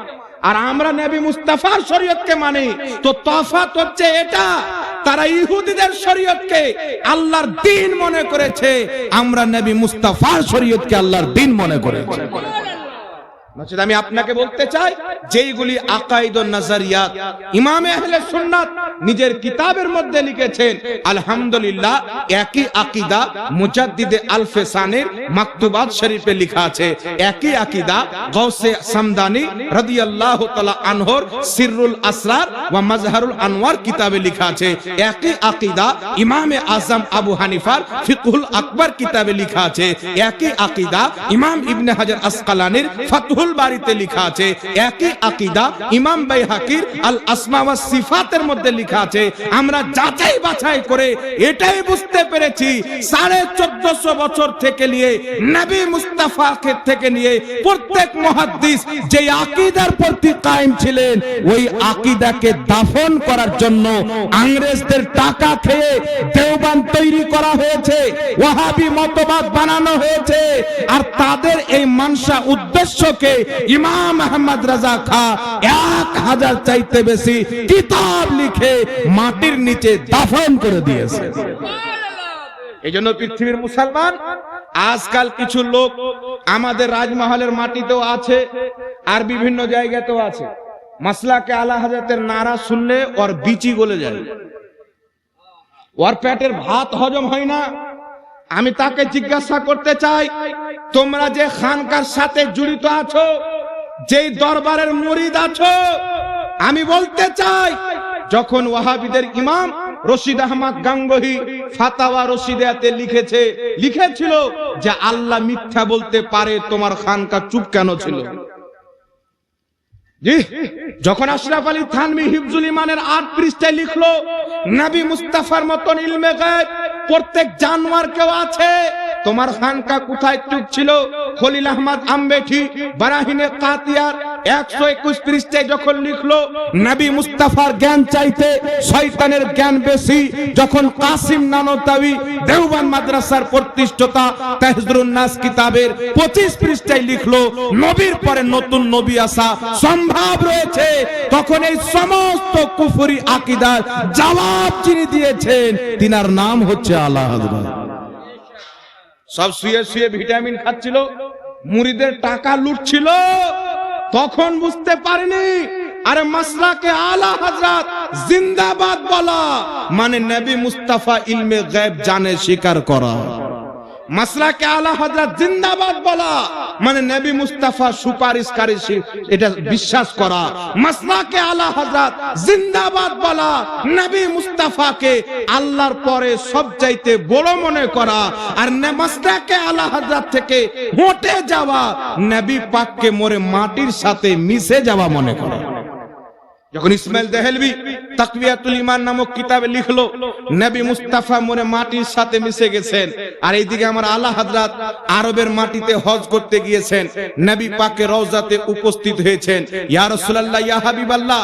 S1: আর আমরা নবী মুস্তাফার শরীয়তকে মানি। তো তফাৎ হচ্ছে এটা, তারা ইহুদিদের শরীয়তকে আল্লাহর দ্বীন মনে করেছে, আমরা নবী মুস্তাফার শরীয়তকে আল্লাহর দ্বীন মনে করেছি। আমি আপনাকে বলতে চাই, যেইগুলি আকাইদ ও নাজারিয়াত ইমামে আহলে সুন্নাত নিজের কিতাবের মধ্যে লিখেছেন, আলহামদুলিল্লাহ একই আকীদা মুজাদ্দিদে আল ফিসানির মাকতুবাত শরীফে লেখা আছে। একই আকীদা গাউসে সামদানি রাদিয়াল্লাহু তাআলা আনহুর সিররুল আসরার ওয়া মাজহারুল আনওয়ার কিতাবে লেখা আছে। একই আকীদা ইমামে আযম আবু হানিফার ফিকহুল আকবার কিতাবে লেখা আছে। একই আকীদা ইমাম ইবনে হাজার আসকালানির ফাতহুল বারিতে লেখা আছে। একই আকীদা ইমাম বাইহাকির আল আসমা ওয়াস সিফাতের মধ্যে লেখা আছে। আমরা যাচাই বাছাই করে এটাই বুঝতে পেরেছি, 1450 বছর থেকে নিয়ে নবী মুস্তাফা থেকে নিয়ে প্রত্যেক মুহাদ্দিস যে আকীদার প্রতি কায়েম ছিলেন, ওই আকীদাকে দাফন করার জন্য ইংরেজদের টাকা খেয়ে দেওবন্দ তৈরি করা হয়েছে, ওয়াহাবি মতবাদ বানানো হয়েছে। আর তাদের এই মানসা উদ্দেশ্যকে ইমাম আহমদ রাজা খা 1000 চাইতে বেশি কিতাব লিখে মাটির নিচে দাফন করে দিয়েছে। এই জন্য পৃথিবীর মুসলমান আজকাল কিছু লোক আমাদের রাজমহলের মাটিতেও আছে আর বিভিন্ন জায়গাতেও আছে, মাসলাকে আলা হযরতের নারা শুনলে ওর বিচি গলে যায়, ওর পেটের ভাত হজম হয় না। আমি তাকে জিজ্ঞাসা করতে চাই, তোমরা যে খানকার সাথে জড়িত আছো, যেই দরবারের মুরিদ আছো, আমি বলতে চাই, যখন ওয়াহাবিদের ইমাম রশিদ আহমদ গাঙ্গোহী ফাতাওয়া রশিদিয়াতে লিখেছিল যে আল্লাহ মিথ্যা বলতে পারে, তোমার খানকা চুপ কেন ছিল? জি, যখন আশরাফ আলী থানভী হিফজুল ইমানের 8 পৃষ্ঠায় লিখলো নবী মুস্তাফার মতন ইলমে গায়ব প্রত্যেক জানোয়ার কেউ আছে, তোমার খানকা কোথায় চুপ ছিল? খলিল আহমদ আম্বেঠি বারাহিনে কাতিয়ার 121 পৃষ্ঠায় যখন লিখলো নবী মুস্তাফার জ্ঞান চাইতে শয়তানের জ্ঞান বেশি, যখন কাসিম নানতাবি দেওবন্দ মাদ্রাসার প্রতিষ্ঠাতা তাহজিরুন নাস কিতাবের 25 পৃষ্ঠায় লিখলো নবীর পরে নতুন নবী আসা সম্ভব রয়েছে, তখন এই সমস্ত কুফরি আকীদার জবাব যিনি দিয়েছেন, তিনার নাম হচ্ছে আলা হযরত। সব শুয়ে শুয়ে ভিটামিন খাচ্ছিল, মুরিদের টাকা লুটছিল, তখন বুঝতে পারেনি আরে মাসলাকে আলা হযরত জিন্দাবাদ বলা মানে নবী মুস্তাফা ইলমে গায়ব জানে স্বীকার করা। মাসলাকে আলা হযরত জিন্দাবাদ বলা মানে নবী মুস্তাফা সুপারিশকারী, এটা বিশ্বাস করা। মাসলাকে আলা হযরত জিন্দাবাদ বলা নবী মুস্তাফাকে আল্লাহর পরে সবচাইতে বড় মনে করা। আর মাসলাকে আলা হযরত থেকে হটে যাওয়া নবী পাককে মরে মাটির সাথে মিশে যাওয়া মনে করা। যখন ইসমাইল দেহলভি তাকওয়াতুল ঈমান নামক কিতাবে লিখলো নবী মুস্তাফা মনে মাটির সাথে মিশে গেছেন, আর এইদিকে আমার আলা হযরত আরবের মাটিতে হজ করতে গিয়েছেন, নবী পাকের রওজাতে উপস্থিত হয়েছেন। ইয়া রাসূলুল্লাহ, ইয়া হাবিবাল্লাহ,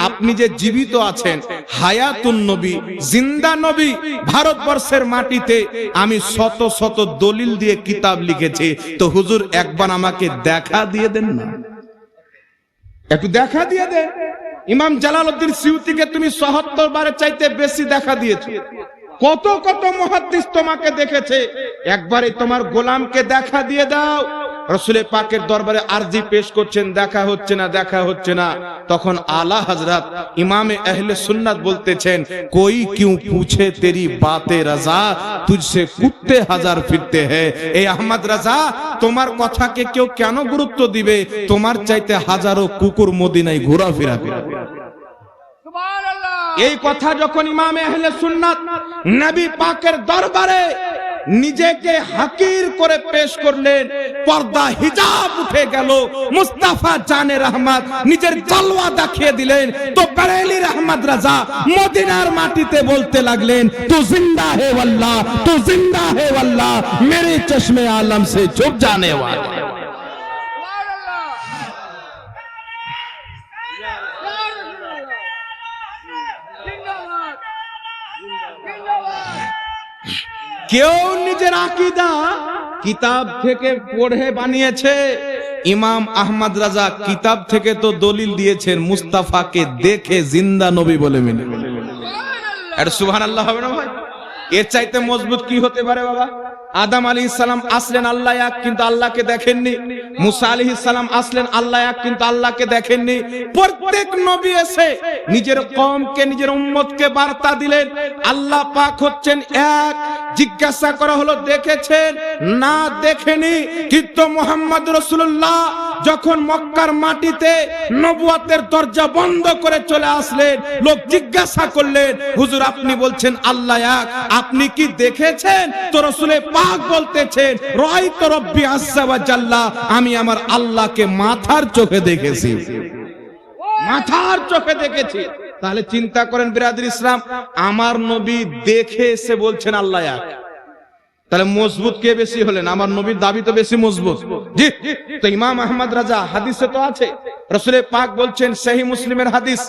S1: আপনি যে জীবিত আছেন, হায়াতুন নবী, জিন্দা নবী, ভারতবর্ষের মাটিতে আমি শত শত দলিল দিয়ে কিতাব লিখেছি, তো হুজুর একবার আমাকে দেখা দিয়ে দেন না, একটু দেখা দিয়ে দেন। ইমাম জালালউদ্দিন সিউতিকে তুমি ৭৭ বারের চাইতে বেশি দেখা দিয়েছো, কত কত মুহাদ্দিস তোমাকে দেখেছে, একবারে তোমার গোলামকে দেখা দিয়ে দাও। রাসূল পাকের দরবারে আরজি পেশ করছেন, দেখা হচ্ছে না, দেখা হচ্ছে না। তখন আলা হযরত ইমামে আহলে সুন্নাত বলতেছেন, কোই কিউ পুছে তেরি বাতে রাজা, তুঝসে কুত্তে হাজার ফিরতে হ্যায়। এই আহমদ রাজা, তোমার কথাকে কেউ কেন গুরুত্ব দিবে? তোমার চাইতে হাজারো কুকুর মদিনায় ঘোরাফেরা করে। এই কথা যখন ইমামে আহলে সুন্নাত নবী পাকের দরবারে নিজেকে হাকির করে পেশ করলেন, পর্দা হিজাব উঠে গেল, মুস্তাফা জানে রহমত নিজের জলওয়া দেখিয়ে দিলেন, তো বরেলির আহমদ রাজা মদিনার মাটিতে বলতে লাগলেন, তু জিন্দা হে ওয়াল্লাহ, তু জিন্দা হে ওয়াল্লাহ, মেরে চশমে আলম সে চুপ जाने वाला। কেউ নিজের আকীদা কিতাব থেকে পড়ে বানিয়েছে, ইমাম আহমদ রাজা কিতাব থেকে তো দলিল দিয়েছেন, মুস্তাফাকে দেখে জিন্দা নবী বলে মেনে। এটা সুবহানাল্লাহ হবে না ভাই? এর চাইতে মজবুত কি হতে পারে বাবা? আদম আলাইহিস সালাম আসলেন আল্লাহ এক, কিন্তু আল্লাহকে দেখেননি। মুসা আলাইহিস সালাম আসলেন আল্লাহ এক, কিন্তু আল্লাহকে দেখেননি। প্রত্যেক নবী এসে নিজের কওমকে, নিজের উম্মতকে বার্তা দিলেন আল্লাহ পাক হচ্ছেন এক। জিজ্ঞাসা করা হলো দেখেছেন না দেখেনি, কিন্তু মুহাম্মদ রাসূলুল্লাহ যখন মক্কার মাটিতে নবুয়তের দরজা বন্ধ করে চলে আসলেন, লোক জিজ্ঞাসা করলেন হুজুর আপনি বলছেন আল্লাহ এক, আপনি কি দেখেছেন? তো রাসূল পাক বলতেছেন রাআইতু রাব্বি আযজা ওয়া জাল্লা, আমি আমার আল্লাহকে মাথার চোখে দেখেছি, মাথার চোখে দেখেছি। তাহলে চিন্তা করেন বিরাদর ইসলাম, আমার নবী দেখে এসে বলছেন আল্লাহ এক, তাহলে মজবুত কে বেশি হলেন? আমার নবীর দাবি তো বেশি মজবুত। জি, তো ইমাম আহমদ রাজা হাদিসে তো আছে, রাসূল পাক বলছেন সহিহ মুসলিমের হাদিস,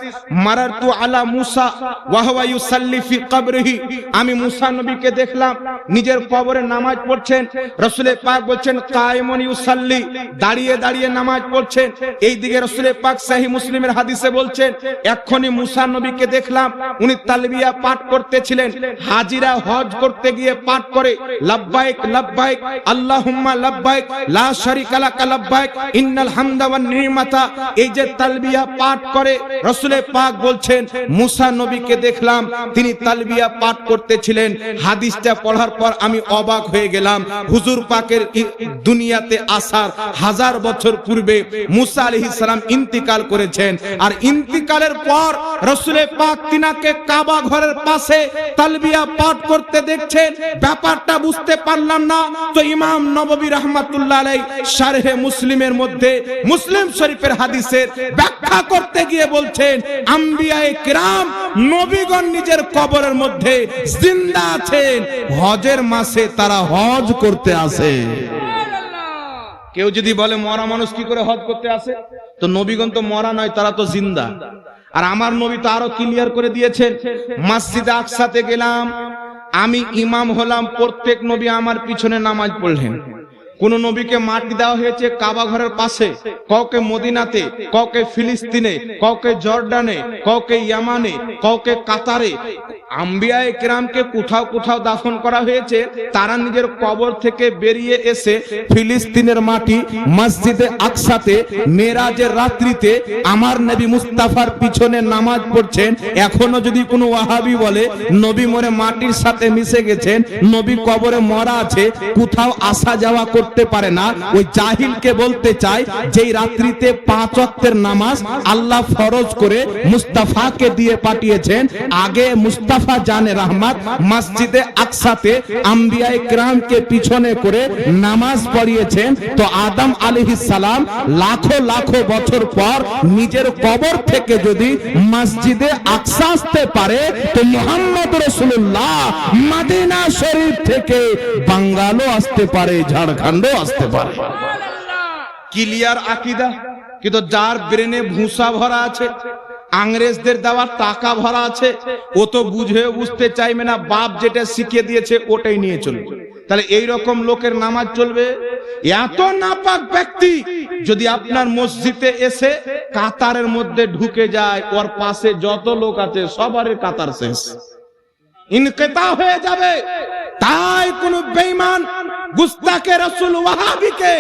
S1: মারারতু আলা মুসা ওয়া হুয়া ইউসাল্লি ফি কবরিহি, আমি মুসা নবীকে দেখলাম নিজের কবরে নামাজ পড়ছেন। রাসূল পাক বলছেন কায়েমুন ইউসাল্লি, দাঁড়িয়ে দাঁড়িয়ে নামাজ পড়ছেন। এই দিকে রাসূল পাক সহিহ মুসলিমের হাদিসে বলছেন এক্ষুনি মুসা নবীকে দেখলাম উনি তালবিয়া পাঠ করতেছিলেন। হাজিরা হজ করতে গিয়ে পাঠ করে লব্বাইক লব্বাইক আল্লাহুম্মা লব্বাইক লা শারিকা লাকা লব্বাইক ইন্নাল হামদা ওয়ান নি'মাতা, এই যে তালবিয়া পাঠ করে রাসূল পাক বলছেন মুসা নবীকে দেখলাম তিনি তালবিয়া পাঠ করতেছিলেন। হাদিসটা পড়ার পর আমি অবাক হয়ে গেলাম, হুজুর পাকের দুনিয়াতে আসার 1000 বছর পূর্বে মুসা আলাইহিস সালাম ইন্তিকাল করেছেন, আর ইন্তিকালের পর রাসূল পাক তিনাকে কাবা ঘরের পাশে তালবিয়া পাঠ করতে দেখছেন। ব্যাপারটা বুঝতে পারলাম না, তো ইমাম নববী রাহমাতুল্লাহ আলাইহি শারহে মুসলিমের মধ্যে মুসলিম শরীফের হাদিসের ব্যাখ্যা করতে গিয়ে বলছেন আম্বিয়ায়ে কিরাম নবীগণ নিজের কবরের মধ্যে জিন্দা আছেন, হজের মাসে তারা হজ করতে আসে। কেউ যদি বলে মরা মানুষ কি করে হজ করতে আসে, তো নবীগণ তো মরা নয়, তারা তো জিন্দা। আর আমার নবী তো আরো ক্লিয়ার করে দিয়েছেন, মসজিদে আকসাতে গেলাম, আমি ইমাম হলাম, প্রত্যেক নবী আমার পিছনে নামাজ পড়লেন। কোন নবীকে মাটি দেওয়া হয়েছে কাবা ঘরের পাশে, কাউকে মদিনাতে, কাউকে ফিলিস্তিনে, কাউকে জর্ডানে, কাউকে ইয়ামানে, কাউকে কাতারে। আম্বিয়ায়ে কিরামকে কোথাও কোথাও দাফন করা হয়েছে, তারা নিজের কবর থেকে বেরিয়ে এসে ফিলিস্তিনের মাটি মসজিদে আকসাতে মেরাজের রাত্রিতে আমার নবী মুস্তাফার পিছনে নামাজ পড়ছেন। এখনো যদি কোনো ওয়াহাবি বলে নবী মরে মাটির সাথে মিশে গেছেন, নবী কবরে মরা আছে, কোথাও আসা যাওয়া করতে পারে না, ওই জাহিলকে বলতে চাই যেই রাত্রিতে 5 ওয়াক্তের নামাজ আল্লাহ ফরজ করে মুস্তাফাকে দিয়ে পাঠিয়েছেন, আগে মুস্তাফা মুস্তাফা জানে রহমত মসজিদে আকসাতে আম্বিয়ায়ে কিরামকে পিছনে করে নামাজ পড়িয়েছেন, তো আদম আলাইহিস সালাম লাখো লাখো বছর পর নিজের কবর থেকে যদি মসজিদে আকসা আসতে পারে, তো মুহাম্মদ রাসূলুল্লাহ মদিনা শরীফ থেকে বাঙ্গালও আসতে পারে, ঝাড়খণ্ডও আসতে পারে। ক্লিয়ার আকীদা। কিন্তু যার ব্রেনে ভুসা ভরা আছে, ইংরেজদের দেওয়া টাকা ভরা আছে, ও তো বুঝতে চাইবে না, বাপ যেটা শিখিয়ে দিয়েছে ওটাই নিয়ে চলবে। তাহলে এই রকম লোকের নামাজ চলবে? এত নাপাক ব্যক্তি যদি আপনার মসজিদে এসে কাতারের মধ্যে ঢুকে যায়, ওর পাশে যত লোক আছে সবারই কাতার শেষ, ইনকিতা হয়ে যাবে। তাই কোন বেঈমান গুস্তাকে রাসূল ওয়াহাবিকে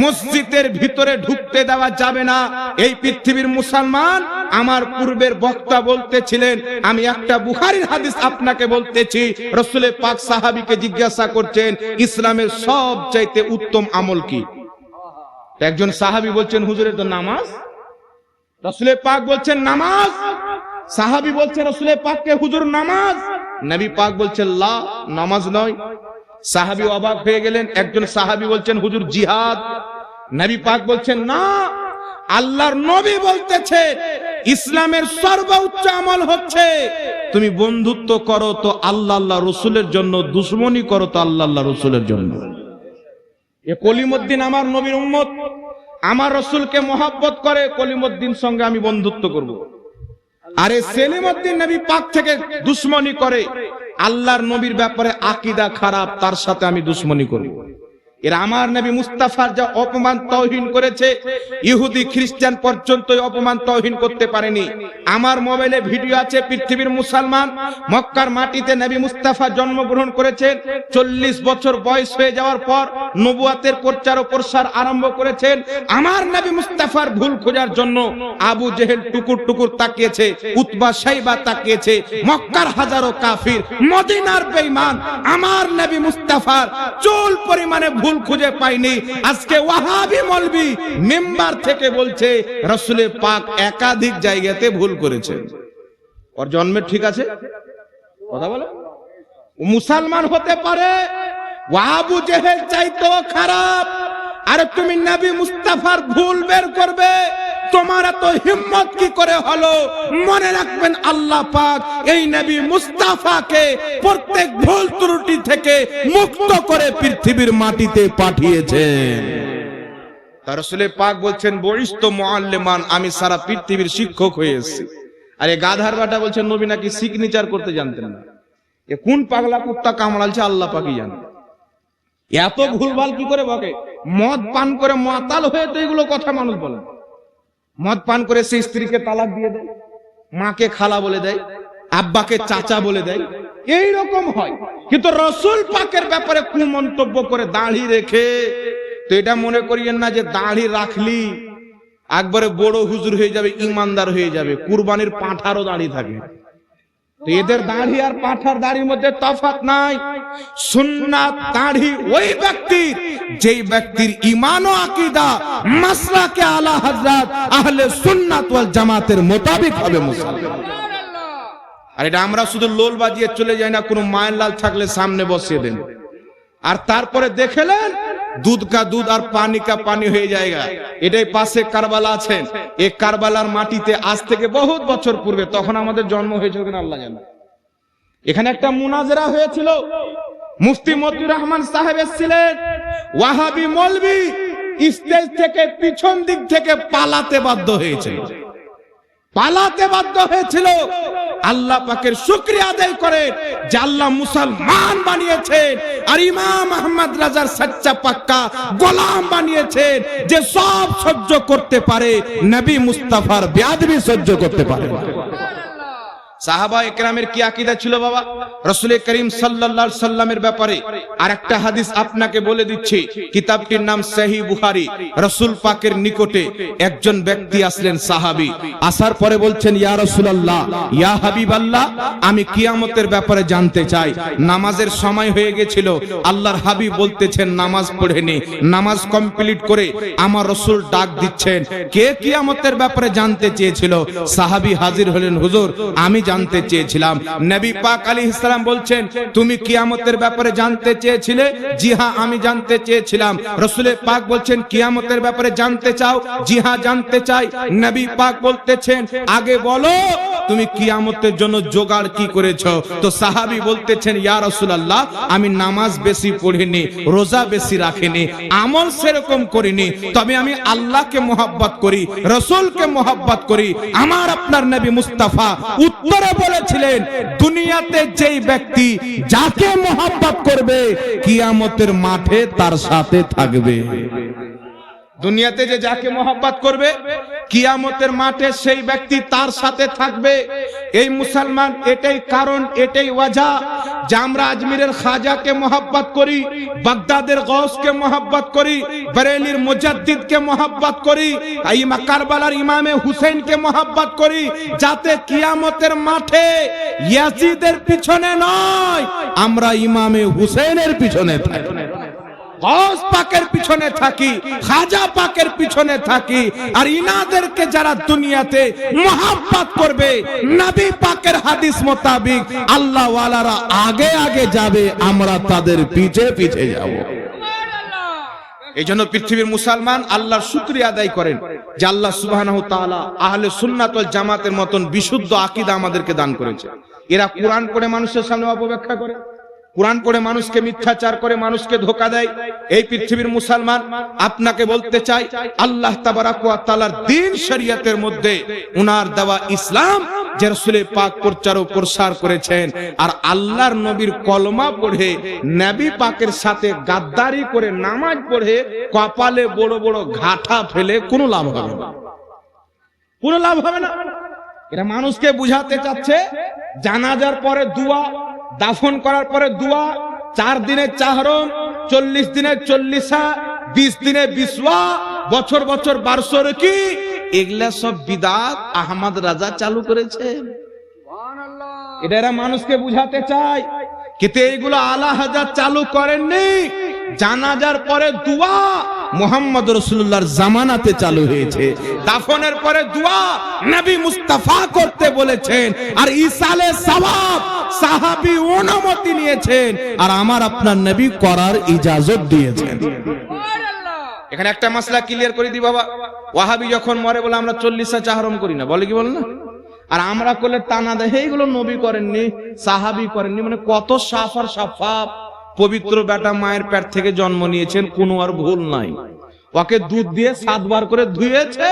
S1: মসজিদের ভিতরে ঢুকতে দেওয়া যাবে না। এই পৃথিবীর মুসলমান, আমার পূর্বের বক্তা বলতেছিলেন, আমি একটা বুখারীর হাদিস আপনাকে বলতেছি। রাসূল পাক সাহাবীকে জিজ্ঞাসা করছেন, ইসলামের সবচাইতে উত্তম আমল কি? একজন সাহাবী বলছেন, হুজুরের তো নামাজ। রাসূল পাক বলছেন নামাজ। সাহাবী বলছেন রাসূল পাককে, হুজুর নামাজ। নবী পাক বলছেন লা, নামাজ নয়। সাহাবী অবাক হয়ে গেলেন। একজন সাহাবী বলছেন, হুজুর জিহাদ। নবী পাক বলছেন না, আল্লাহর নবী বলতেছে ইসলামের সর্বোচ্চ আমল হচ্ছে তুমি বন্ধুত্ব করো তো আল্লাহ আল্লাহ রসুলের জন্য, দুশ্মনী করো তো আল্লাহ আল্লাহ রসুলের জন্য। এ কলিমুদ্দিন আমার নবীর উম্মত, আমার রসুলকে মহব্বত করে, কলিমুদ্দিন সঙ্গে আমি বন্ধুত্ব করব। আরে সেলিমউদ্দিন নবী পাক থেকে দুশ্মনী করে, আল্লাহর নবীর ব্যাপারে আকীদা খারাপ, তার সাথে আমি দুশ্মনী করব। এরা আমার নবী মুস্তাফার যা অপমান তৌহিন করেছে, ইহুদি খ্রিস্টান পর্যন্ত অপমান তৌহিন করতে পারেনি। আমার মোবাইলে ভিডিও আছে, পৃথিবীর মুসলমান মক্কার মাটিতে নবী মুস্তাফা জন্মগ্রহণ করেছেন। 40 বছর বয়স হয়ে যাওয়ার পর নবুয়াতের প্রচার ও প্রসার আরম্ভ করেছেন। আমার নবী মুস্তাফার ভুল খোঁজার জন্য আবু জেহেল টুকুর টুকুর তাকিয়েছে, উতবা শাইবা তাকিয়েছে, মক্কার হাজারো কাফির, মদিনার বেঈমান আমার নবী মুস্তাফার চুল পরিমাণে ভুল খুঁজে পাইনি। আজকে ওয়াহাবি মৌলবি মেম্বার থেকে বলছে রাসূল পাক একাধিক জায়গাতে ভুল করেছেন। ওর জন্মের ঠিক আছে কথা বলো, মুসলমান হতে পারে, আবু জেহেল চাইতো খারাপ। আরে তুমি নবী মুস্তাফার ভুল বের করবে, তোমার এত হিম্মত কি করে হলো? মনে রাখবেন আল্লাহ পাক এই নবী মুস্তাফাকে প্রত্যেক ভুল ত্রুটি থেকে মুক্ত করে পৃথিবীর মাটিতে পাঠিয়েছেন। তার রাসূল পাক বলছেন বরিষ্ঠ মুআল্লিমান, আমি সারা পৃথিবীর শিক্ষক হয়ে এসেছি। আরে গাধার বাটা বলছেন নবী নাকি সিগনেচার করতে জানতেন না। এ কোন পাগলা কুত্তা কামড়ালছে আল্লাহ পাকই জানে। এত ভুলভাল কি করে বকে? মদ পান করে মাতাল হয়ে তো এগুলো কথা মানুষ বলে। মদ পান করে সে স্ত্রীকে তালাক দিয়ে দেয়, মাকে খালা বলে দেয়, আব্বাকে চাচা বলে দেয়, এই রকম হয়। কিন্তু রাসূল পাকের ব্যাপারে কুমন্তব্য করে দাড়ি রেখে, তো এটা মনে করিয়েন না যে দাড়ি রাখলি একবারে বড় হুজুর হয়ে যাবে, ইমানদার হয়ে যাবে। কুরবানির পাঁঠারও দাড়ি থাকে। এদের দাড়ি আর পাঁঠার দাড়ির মধ্যে তফাৎ নাই। সুন্নাত দাড়ি ওই ব্যক্তির, যেই ব্যক্তির ঈমান ও আকীদা মাসলাকে আলা হযরত আহলে সুন্নাত ওয়াল জামাতের মোতাবেক হবে মুসলমান। আর এটা আমরা শুধু লোল বাজিয়ে চলে যাই না, কোনো মায়ের লাল থাকলে সামনে বসিয়ে দেন, আর তারপরে দেখলেন दूध का दूध और पानी का पानी হয়ে जाएगा। এটাই পাশে কারবালা আছেন। এই কারবালার মাটিতে আজ থেকে বহুত বছর পূর্বে, তখন আমাদের জন্ম হয়েছিল কিনা আল্লাহ জানে, এখানে একটা মুনাজারা হয়েছিল। মুফতি মতিউর রহমান সাহেব এসেছিলেন। ওয়াহাবি মৌলবি স্টেজ থেকে পিছন দিক থেকে পালাতে বাধ্য হয়েছিল, পালাতে বাধ্য হয়েছিল। আল্লাহ পাকের শুকরিয়া আদায় করে যে আল্লাহ মুসলমান বানিয়েছেন, আর ইমাম আহমদ রাজার সচ্চা পাক্কা গোলাম বানিয়েছেন, যে সব সহ্য করতে পারে, নবী মুস্তাফার বেয়াদবি সহ্য করতে পারে। সাহাবা একরামের কি আকীদা ছিল বাবা রাসূল করিম সাল্লাল্লাহু আলাইহি সাল্লামের ব্যাপারে? আর একটা হাদিস আপনাকে বলে দিচ্ছি, কিতাবটির নাম সহিহ বুখারী। রাসূল পাকের নিকটে একজন ব্যক্তি আসলেন, সাহাবী। আসার পরে বলছেন, ইয়া রাসূলুল্লাহ, ইয়া হাবিবাল্লাহ, আমি কিয়ামতের ব্যাপারে জানতে চাই। নামাজের সময় হয়ে গেছিল, আল্লাহর হাবিব বলতেছেন নামাজ পড়ে নে। নামাজ কমপ্লিট করে আমার রাসূল ডাক দিচ্ছেন, কে কিয়ামতের ব্যাপারে জানতে চেয়েছিল? সাহাবী হাজির হলেন, হুজুর আমি জানতে চেয়েছিলাম। নবী পাক আলাইহিস সালাম বলছেন, তুমি কিয়ামতের ব্যাপারে জানতে চেয়েছিলে? জি হ্যাঁ, আমি জানতে চেয়েছিলাম। রাসূল পাক বলছেন, কিয়ামতের ব্যাপারে জানতে চাও? জি হ্যাঁ, জানতে চাই। নবী পাক বলতেছেন, আগে বলো তুমি কিয়ামতের জন্য জোগাড় কি করেছো? তো সাহাবী বলতেছেন, ইয়া রাসূলুল্লাহ, আমি নামাজ বেশি পড়িনি, রোজা বেশি রাখিনি, আমল সেরকম করিনি, তবে আমি আল্লাহকে মহব্বত করি, রাসূলকে মহব্বত করি। আমার আপনার নবী মুস্তাফা উত্তরে বলেছিলেন, দুনিয়াতে যেই ব্যক্তি যাকে মহব্বত করবে কিয়ামতের মাঠে তার সাথে থাকবে। দুনিয়াতে যে যাকে মহব্বত করবে কিয়ামতের মাঠে সেই ব্যক্তি তার সাথে থাকবে। এই মুসলমান, এটাই কারণ, এটাই ওয়াজা যে আমরা আজমিরের খাজাকে মহব্বত করি, বাগদাদের গৌসকে মহব্বত করি, বরেলির মুজাদ্দিদকে মহব্বত করি, কারবালার ইমামে হুসেনকে মহব্বত করি, যাতে কিয়ামতের মাঠে ইয়াজিদের পিছনে নয়, আমরা ইমামে হুসেনের পিছনে থাকি, গৌস পাকের পিছনে থাকি, খাজা পাকের পিছনে থাকি। আর ইনাদেরকে যারা দুনিয়াতে মহব্বত করবে, নবী পাকের হাদিস মোতাবেক আল্লাহ ওয়ালারা আগে আগে যাবে, আমরা তাদের পিছে পিছে যাব। এই জন্য পৃথিবীর মুসলমান আল্লাহর শুকরিয়া আদায় করেন যে আল্লাহ সুবহানাহু ওয়া তাআলা আহলে সুন্নাত ওয়াল জামাতের মতন বিশুদ্ধ আকীদা আমাদেরকে দান করেছে। এরা কোরআন পড়ে মানুষের সামনে অপব্যাখ্যা করে, কোরআন পড়ে মানুষকে মিথ্যাচার করে, মানুষকে ধোঁকা দেয়। এই পৃথিবীর মুসলমান, আপনাকে বলতে চাই, আল্লাহ তাবারাক ওয়া তাআলার দ্বীন শরীয়তের মধ্যে উনার দেওয়া ইসলাম যে রাসূল পাক প্রচার ও প্রসার করেছেন, আর আল্লাহর নবীর কলমা পড়ে নবী পাকের সাথে গাদ্দারি করে নামাজ পড়ে কপালে বড় বড় ঘাটা ফেলে কোনো লাভ হবে না, কোনো লাভ হবে না। এরা মানুষকে বুঝাতে চাচ্ছে জানাজার পরে দোয়া, দাফন করার পরে দোয়া, 4 দিনে চাহরম, 40 দিনে 40, 20 দিনে 20, বছর বছর 12 কি, এগুলা সব বিদআত আহমদ রাজা চালু করেছে। এটা এরা মানুষকে বুঝাতে চায়, কিন্তু এইগুলো আলা হাজার চালু করেননি। জানাজার পরে দোয়া মুহাম্মদ রাসূলুল্লাহর জামানাতে চালু হয়েছে, দাফনের পরে দোয়া নবী মুস্তাফা করতে বলেছেন, আর ইসালে সওয়াব সাহাবী অনুমতি নিয়েছেন, আর আমার আপনার নবী করার ইজাজত দিয়েছেন। এখানে একটা মাসলা ক্লিয়ার করে দিই বাবা, ওয়াহাবি যখন মরে বলে আমরা 40 চাহরম করি না, বলে কি বলে না, আর আমরা করলে টানা দেয় এইগুলো নবী করেননি, সাহাবী করেননি। মানে কত সাফ আর সাফাফ, পবিত্র বেটা মায়ের পেট থেকে জন্ম নিয়েছেন, কোনো আর ভুল নাই। ওকে দুধ দিয়ে 7 বার করে ধুয়েছে,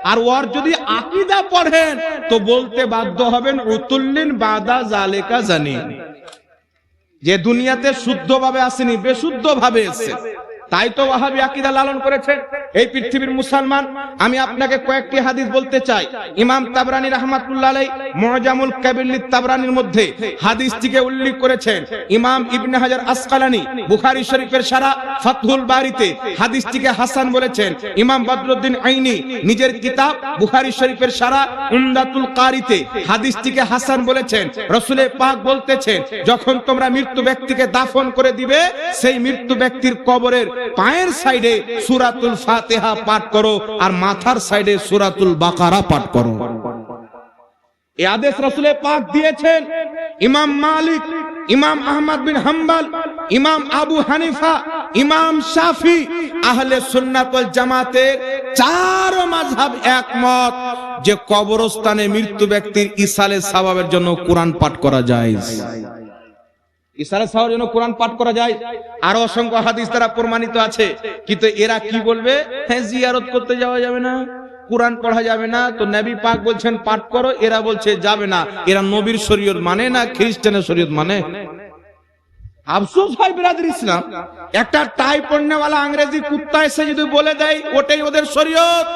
S1: আর ওর যদি আকীদা পড়েন তো বলতে বাধ্য হবেন উতুল্লিন বাদা জালেকা জানি, যে দুনিয়াতে শুদ্ধভাবে আসেনি, বেশুদ্ধ ভাবে এসেছে। তাই তো ওয়াহাবি আকীদা লালন করেছে। এই পৃথিবীর মুসলমান, আমি আপনাকে কয়েকটি হাদিস বলতে চাই। ইমাম তাবরানী রাহমাতুল্লাহ আলাইহি মুআজামুল কাবীর লিত তাবরানীর মধ্যে হাদিসটিকে উল্লেখ করেছেন। ইমাম ইবনে হাজার আসকালানী বুখারী শরীফের শারা ফাতহুল বারীতে হাদিসটিকে হাসান বলেছেন। ইমাম বদরুদ্দিন আইনি নিজের কিতাব বুখারী শরীফের শারা উমদাতুল কারীতে হাদিসটিকে হাসান বলেছেন। রাসূল পাক বলতেছেন, যখন তোমরা মৃত্যু ব্যক্তিকে দাফন করে দিবে, সেই মৃত্যু ব্যক্তির কবরের পায়ের সাইডে সূরাতুল ফাতিহা পাঠ করো, আর মাথার সাইডে সূরাতুল বাকারা পাঠ করো। এই আদেশ রাসূল পাক দিয়েছেন। ইমাম মালিক, ইমাম আহমদ বিন হাম্বল, ইমাম আবু হানিফা, ইমাম শাফি, আহলে সুন্নাত ওয়াল জামাতের 4 মাযহাব একমত যে কবরস্থানে মৃত্যু ব্যক্তির ইসালে সওয়াবের জন্য কোরআন পাঠ করা জায়েজ। ইসালে সওয়াবের জন্য কোরআন পাঠ করা যায়, আর অসংখ্য হাদিস দ্বারা প্রমাণিত আছে। কিন্তু এরা কি বলবে, হ্যাঁ জিয়ারত করতে যাওয়া যাবে না, কোরআন পড়া যাবে না, তো নবী পাক বলছেন পাঠ করো, এরা বলছে যাবে না। এরা নবীর শরীয়ত মানে না খ্রিস্টানের শরীয়ত মানে? আফসোস হয় বিরাদর ইসলাম, একটা টাই পড়নেওয়ালা ইংরেজি কুত্তা এসে যদি বলে দেয় ওটাই ওদের শরীয়ত,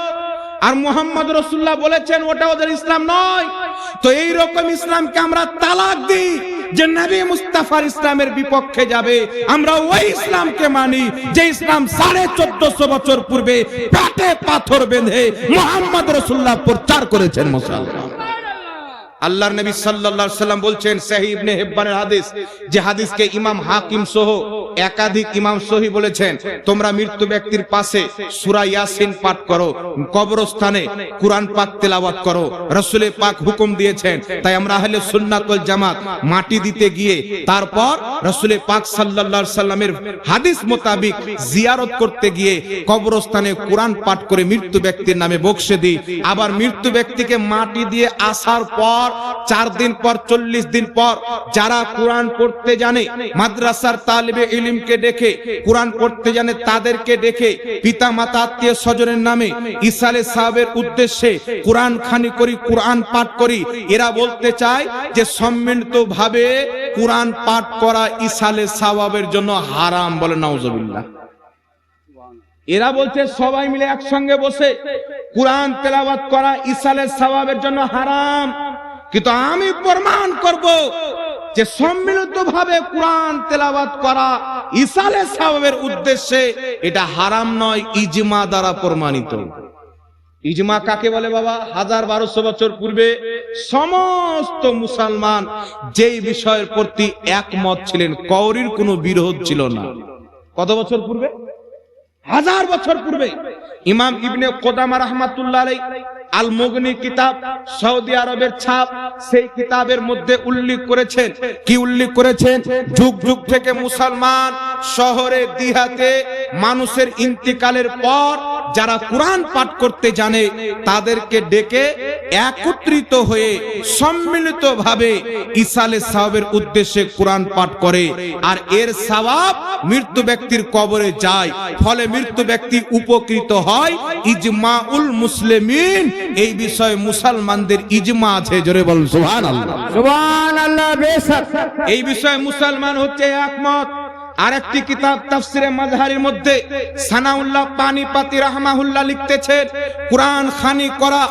S1: আর মুহাম্মদ রাসূলুল্লাহ বলেছেন ওটা ওদের ইসলাম নয়, তো এই রকম ইসলামকে আমরা তালাক দিই যে নবী মুস্তাফার ইসলামের বিপক্ষে যাবে। আমরা ওই ইসলামকে মানি যে ইসলাম 1450 বছর পূর্বে পেটে পাথর বেঁধে মুহাম্মদ রাসূলুল্লাহ প্রচার করেছেন মুসলমান। আল্লাহর নবী সাল্লাল্লাহু আলাইহি সাল্লাম বলছেন সহিহ ইবনে হিব্বানের হাদিস, যে হাদিসকে ইমাম হাকিম সহ একাধিক ইমাম সহিহ বলেছেন, তোমরা মৃত্যু ব্যক্তির পাশে সূরা ইয়াসিন পাঠ করো, কবরস্থানে কুরআন পাক তেলাওয়াত করো। রাসূল পাক হুকুম দিয়েছেন, তাই আমরা আহলে সুন্নাত ওয়াল জামাত মাটি দিতে গিয়ে তারপর রাসূল পাক সাল্লাল্লাহু আলাইহি সাল্লামের হাদিস মোতাবেক জিয়ারত করতে গিয়ে কবরস্থানে কুরআন পাঠ করে মৃত্যু ব্যক্তির নামে বকশে দিই। আবার মৃত্যু ব্যক্তিকে মাটি দিয়ে আসার পর 4 দিন পর 40 দিন পর যারা কুরআন পড়তে জানে, মাদ্রাসার তালিবে ইলমকে ডেকে কুরআন পড়তে জানে তাদেরকে ডেকে পিতা মাতা আত্মীয় স্বজনের নামে ইসালে সাহাবের উদ্দেশ্যে কুরআন খানি করি, কুরআন পাঠ করি। এরা বলতে চায় যে সম্মিলিতভাবে কুরআন পাঠ করা ইসালে সাওয়াবের জন্য হারাম, বলে নাউজুবিল্লাহ। এরা বলছে সবাই মিলে একসঙ্গে বসে কুরআন তেলাওয়াত করা ইসালে সাওয়াবের জন্য হারাম, কিন্তু আমি প্রমাণ করব যে সম্মিলিতভাবে কুরআন তেলাওয়াত করা ইসালে সাওয়াবের উদ্দেশ্যে এটা হারাম নয়, ইজমা দ্বারা প্রমাণিত। ইজমা কাকে বলে বাবা? 1200 বছর পূর্বে সমস্ত মুসলমান যেই বিষয়ের প্রতি একমত ছিলেন, কাউরির কোনো বিরোধ ছিল না। কত বছর পূর্বে? 1000 বছর পূর্বে। ইমাম ইবনে কুদামা রাহমাতুল্লাহ আলাইহি আল মুগনি কিতাব, সৌদি আরবের ছাপ, সেই কিতাবের মধ্যে উল্লেখ করেছেন, কি উল্লেখ করেছেন? যুগ যুগ থেকে মুসলমান শহরে দিহাতে মানুষের ইন্তিকালের পর যারা কুরআন পাঠ করতে জানে তাদেরকে ডেকে একত্রিত হয়ে সম্মিলিতভাবে ইসালে সাওয়াবের উদ্দেশ্যে কুরআন পাঠ করে, আর এর সওয়াব মৃত্যু ব্যক্তির কবরে যায়, ফলে মৃত্যু ব্যক্তি উপকৃত হয়। ইজমাউল মুসলিমিন, এই বিষয়ে মুসলমানদের ইজমা আছে, জোরে বলুন সুবহানাল্লাহ।
S2: সুবহানাল্লাহ। বেশক
S1: এই বিষয়ে মুসলমান হচ্ছে একমত। আরেকটি কিতাব তাফসিরে মাজহারির মধ্যে সানাউল্লাহ পানিপাতি রাহমাহুল্লাহ লিখতেছেন, কুরআন খানি করা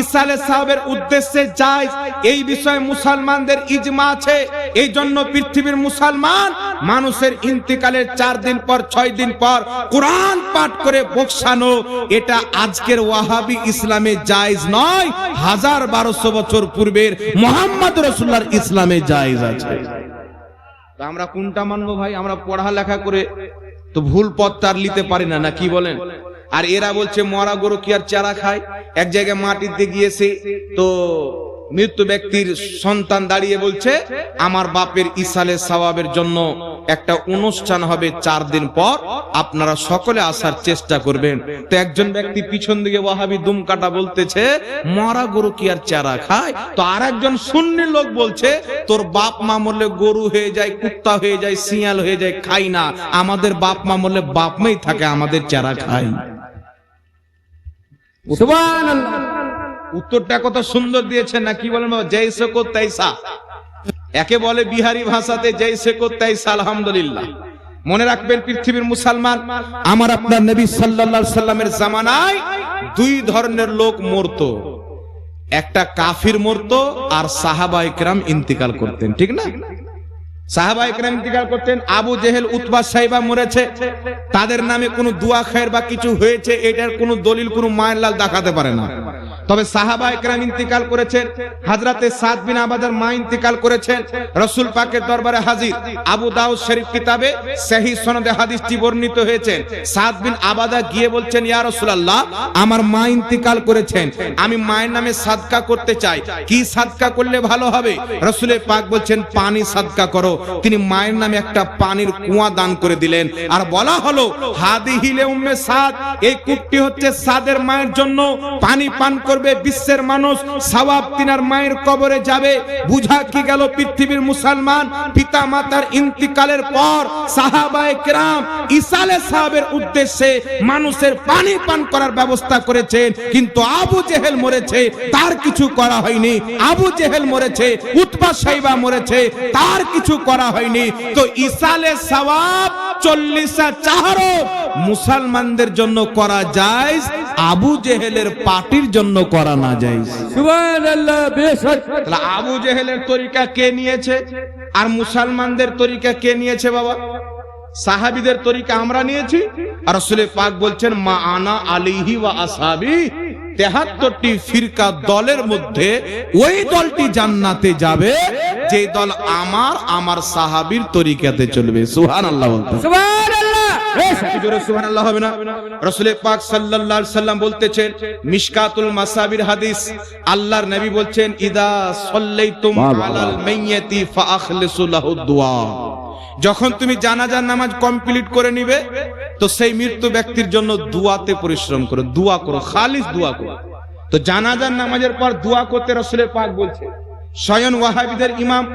S1: ইসালে সাহাবের উদ্দেশ্যে জায়েজ, এই বিষয়ে মুসলমানদের ইজমা আছে। এই জন্য পৃথিবীর মুসলমান মানুষের ইন্তিকালের 4 দিন পর 6 দিন পর কুরআন পাঠ করে বকশানো, এটা আজকের ওয়াহাবি ইসলামে জায়েজ নয়, 1200 বছর পূর্বের মুহাম্মদ রাসূলুল্লাহর ইসলামে জায়েজ আছে। আমরা কোনটা মানবো ভাই? আমরা পড়ালেখা করে তো ভুল পথটা আর নিতে পারি না, না কি বলেন? আর এরা বলছে মরা গরু কি আর চারা খায়? এক জায়গায় মাটিতে গিয়েছে তো মৃত্যু ব্যক্তির সন্তান দাঁড়িয়ে বলছে আমার বাপের ইসালে সাওয়াবের জন্য একটা অনুষ্ঠান হবে 4 দিন পর, আপনারা সকলে আসার চেষ্টা করবেন। তো একজন ব্যক্তি পিছন দিকে ওয়াহাবি দুম কাটা বলতেছে মরা গরু কি আর চারা খায়? তো আর একজন সুন্নি লোক বলছে তোর বাপ মা মরলে গরু হয়ে যায়, কুত্তা হয়ে যায়, শিয়াল হয়ে যায়, খাই না, আমাদের বাপ মা মরলে বাপ মাই থাকে, আমাদের চারা খাই।
S2: সুবহানাল্লাহ।
S1: উত্তরটা কত সুন্দর দিয়েছেন না, কি বলেন বাবা? জৈসে কো তৈসা, একে বলে বিহারি ভাষাতে জৈসে কো তৈসা। আলহামদুলিল্লাহ। মনে রাখবেন পৃথিবীর মুসলমান, আমার আপনার নবী সাল্লাল্লাহু আলাইহি সাল্লামের জামানায় 2 ধরনের লোক মরতো, একটা কাফির মরতো আর সাহাবায়ে কেরাম ইন্তিকাল করতেন, ঠিক না? সাহাবায়ে কেরাম ইন্তিকাল করতেন। আবু জেহেল, উতবা, সাইবা মরেছে, তাদের নামে কোনো দোয়া খায়ের বা কিছু হয়েছে এটার কোনো দলিল কোনো মায়ের লাল দেখাতে পারে না। তবে সাহাবায়ে কেরাম ইন্তিকাল করেছেন। হযরতে সাদ বিন আবাদার মা ইন্তিকাল করেছেন, রাসূল পাকের দরবারে হাজির। আবু দাউদ শরীফ কিতাবে সহিহ সনদে হাদিসটি বর্ণিত হয়েছে। সাদ বিন আবাদা গিয়ে বলছেন ইয়া রাসূলুল্লাহ, আমার মা ইন্তিকাল করেছেন, আমি মায়ের নামে সাদকা করতে চাই, কি সাদকা করলে ভালো হবে? রাসূল পাক বলছেন পানি সাদকা করো। তিনি মায়ের নামে একটা পানির কুয়া দান করে দিলেন, আর বলা হলো হাদিহি লে উম্মে সাদ, এই কূপটি হচ্ছে সাদের মায়ের জন্য, পানি পান করবে বিশ্বের মানুষ, সওয়াব তিনার মায়ের কবরে যাবে। বুঝা কি গেল? পৃথিবীর মুসলমান পিতা মাতার ইন্তিকালের পর সাহাবায়ে কেরাম ইসালে সাহাবের উদ্দেশ্যে মানুষের পানি পান করার ব্যবস্থা করেছেন, কিন্তু আবু জেহেল মরেছে, তার কিছু করা হয়নি। আবু জেহেল মরেছে, উতবা সাইবা মরেছে, তার কিছু করা হয়নি। তো ইসালে সওয়াব 40 চাহারো মুসলমানদের জন্য করা জায়েজ, আবু জেহেলের পার্টির জন্য করা না জায়েজ।
S2: সুবহানাল্লাহ। বেশক
S1: তাহলে আবু জেহেলের তরিকা কে নিয়েছে আর মুসলমানদের তরিকা কে নিয়েছে বাবা? সাহাবীদের তরিকা আমরা নিয়েছি, আর রাসূল পাক বলছেন মা আনা আলাইহি ওয়া আসহাবি, 73টি ফিরকা দলের মধ্যে ওই দলটি জান্নাতে যাবে যে দল আমার সাহাবীর তরিকাতে চলবে। সুবহানাল্লাহ বলতে
S2: সুবহানাল্লাহ।
S1: জোরে সুবহানাল্লাহ হবে না? রাসূল পাক সাল্লাল্লাহু আলাইহি সাল্লাম বলতেছেন, মিশকাতুল মাসাবির হাদিস, আল্লাহর নবী বলছেন, ইদা সাল্লাইতুম আলাল মাইয়্যিতি ফাআখলিসু লাহু দুআ। যখন তুমি জানাজার নামাজ কমপ্লিট করে নিবে তো সেই মৃত্যু ব্যক্তির জন্য দুআতে পরিশ্রম করো, দোয়া করো, খালিস দোয়া করো। তো জানাজার নামাজের পর দোয়া করতে রাসূল পাক বলছে। স্বয়ং ওয়াহাবিদের ইমাম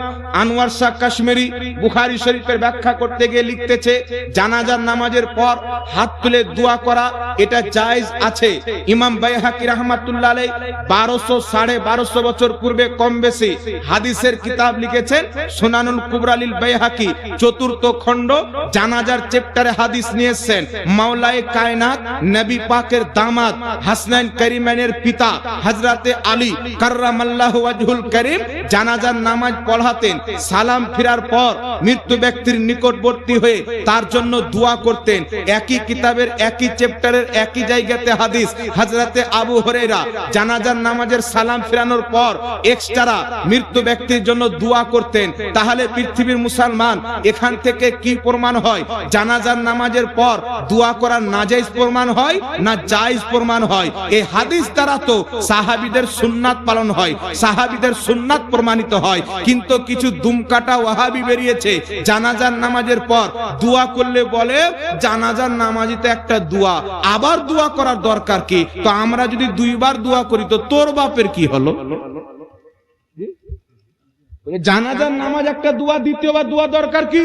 S1: আনোয়ার শাহ কাশ্মীরি বুখারী শরীফের ব্যাখ্যা করতে গিয়ে লিখতেছে, জানাজার নামাজের পর হাত তুলে দোয়া করা এটা জায়েজ আছে। ইমাম বাইহাকি রাহমাতুল্লাহ আলাইহি 1200-1250 বছর পূর্বে কম বেশি হাদিসের কিতাব লিখেছেন, সুনানুল কুবরা লিল বাইহাকি 4th খণ্ড জানাজার চ্যাপ্টারে হাদিস নিয়ে এসেছেন। মাওলায়ে কায়নাত নবী পাকের দামাত হাসনাইন কারিমাইনের পিতা হযরতে আলী কাররামাল্লাহু ওয়াজহুল কারীম জানাজার নামাজ পড়াতেন। সালাম ফিরার পর মৃত্যু ব্যক্তির নিকটবর্তী হয়ে তার জন্য দোয়া করতেন। একই কিতাবের একই চ্যাপ্টারের একই জায়গাতে হাদিস, হযরতে আবু হুরায়রা জানাজার নামাজের সালাম ফিরানোর পর এক্সট্রা মৃত্যু ব্যক্তির জন্য দোয়া করতেন। তাহলে পৃথিবীর মুসলমান এখান থেকে কি প্রমাণ হয়? জানাজার নামাজের পর দোয়া করা নাজায়েজ প্রমাণ হয় না জায়েজ প্রমাণ হয়? এই হাদিস দ্বারা তো সাহাবীদের সুন্নাত পালন হয়, সাহাবীদের সুন্নাত প্রমাণিত হয়। কিন্তু কিছু দুমকাটা ওয়াহাবি বেরিয়েছে, জানাজার নামাজের পর দোয়া করলে বলে জানাজার নামাজিতে একটা দোয়া, আবার দোয়া করার দরকার কি? তো আমরা যদি 2 বার দোয়া করি তো তোর বাপের কি হলো? জানাজার নামাজ একটা দোয়া, দ্বিতীয়বার দোয়া দরকার কি?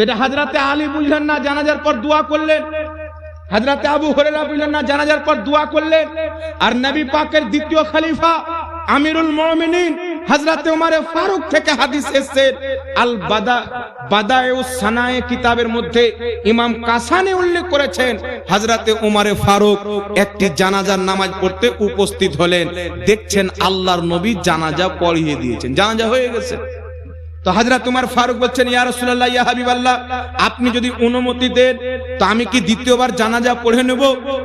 S1: এটা হযরতে আলী বুঝলেন না, জানাজার পর দোয়া করলেন। হযরতে আবু হুরায়রা বুঝলেন না, জানাজার পর দোয়া করলেন। আর নবী পাকের দ্বিতীয় খলিফা আমিরুল মুমিনিন হযরতে ওমর ফারুক থেকে হাদিস এসেছে। আল বাদাউস সানায়ে কিতাবের মধ্যে ইমাম কাসানি উল্লেখ করেছেন, হযরতে ওমর ফারুক একটি জানাজার নামাজ পড়তে উপস্থিত হলেন। দেখছেন আল্লাহর নবী জানাজা পড়িয়ে দিয়েছেন, জানাজা হয়ে গেছে। তো হযরত ওমর ফারুক বলছেন, ইয়া রাসূলুল্লাহ, ইয়া হাবিবাল্লাহ, আপনি যদি অনুমতি দেন তো আমি কি দ্বিতীয়বার জানাজা পড়ে নেব?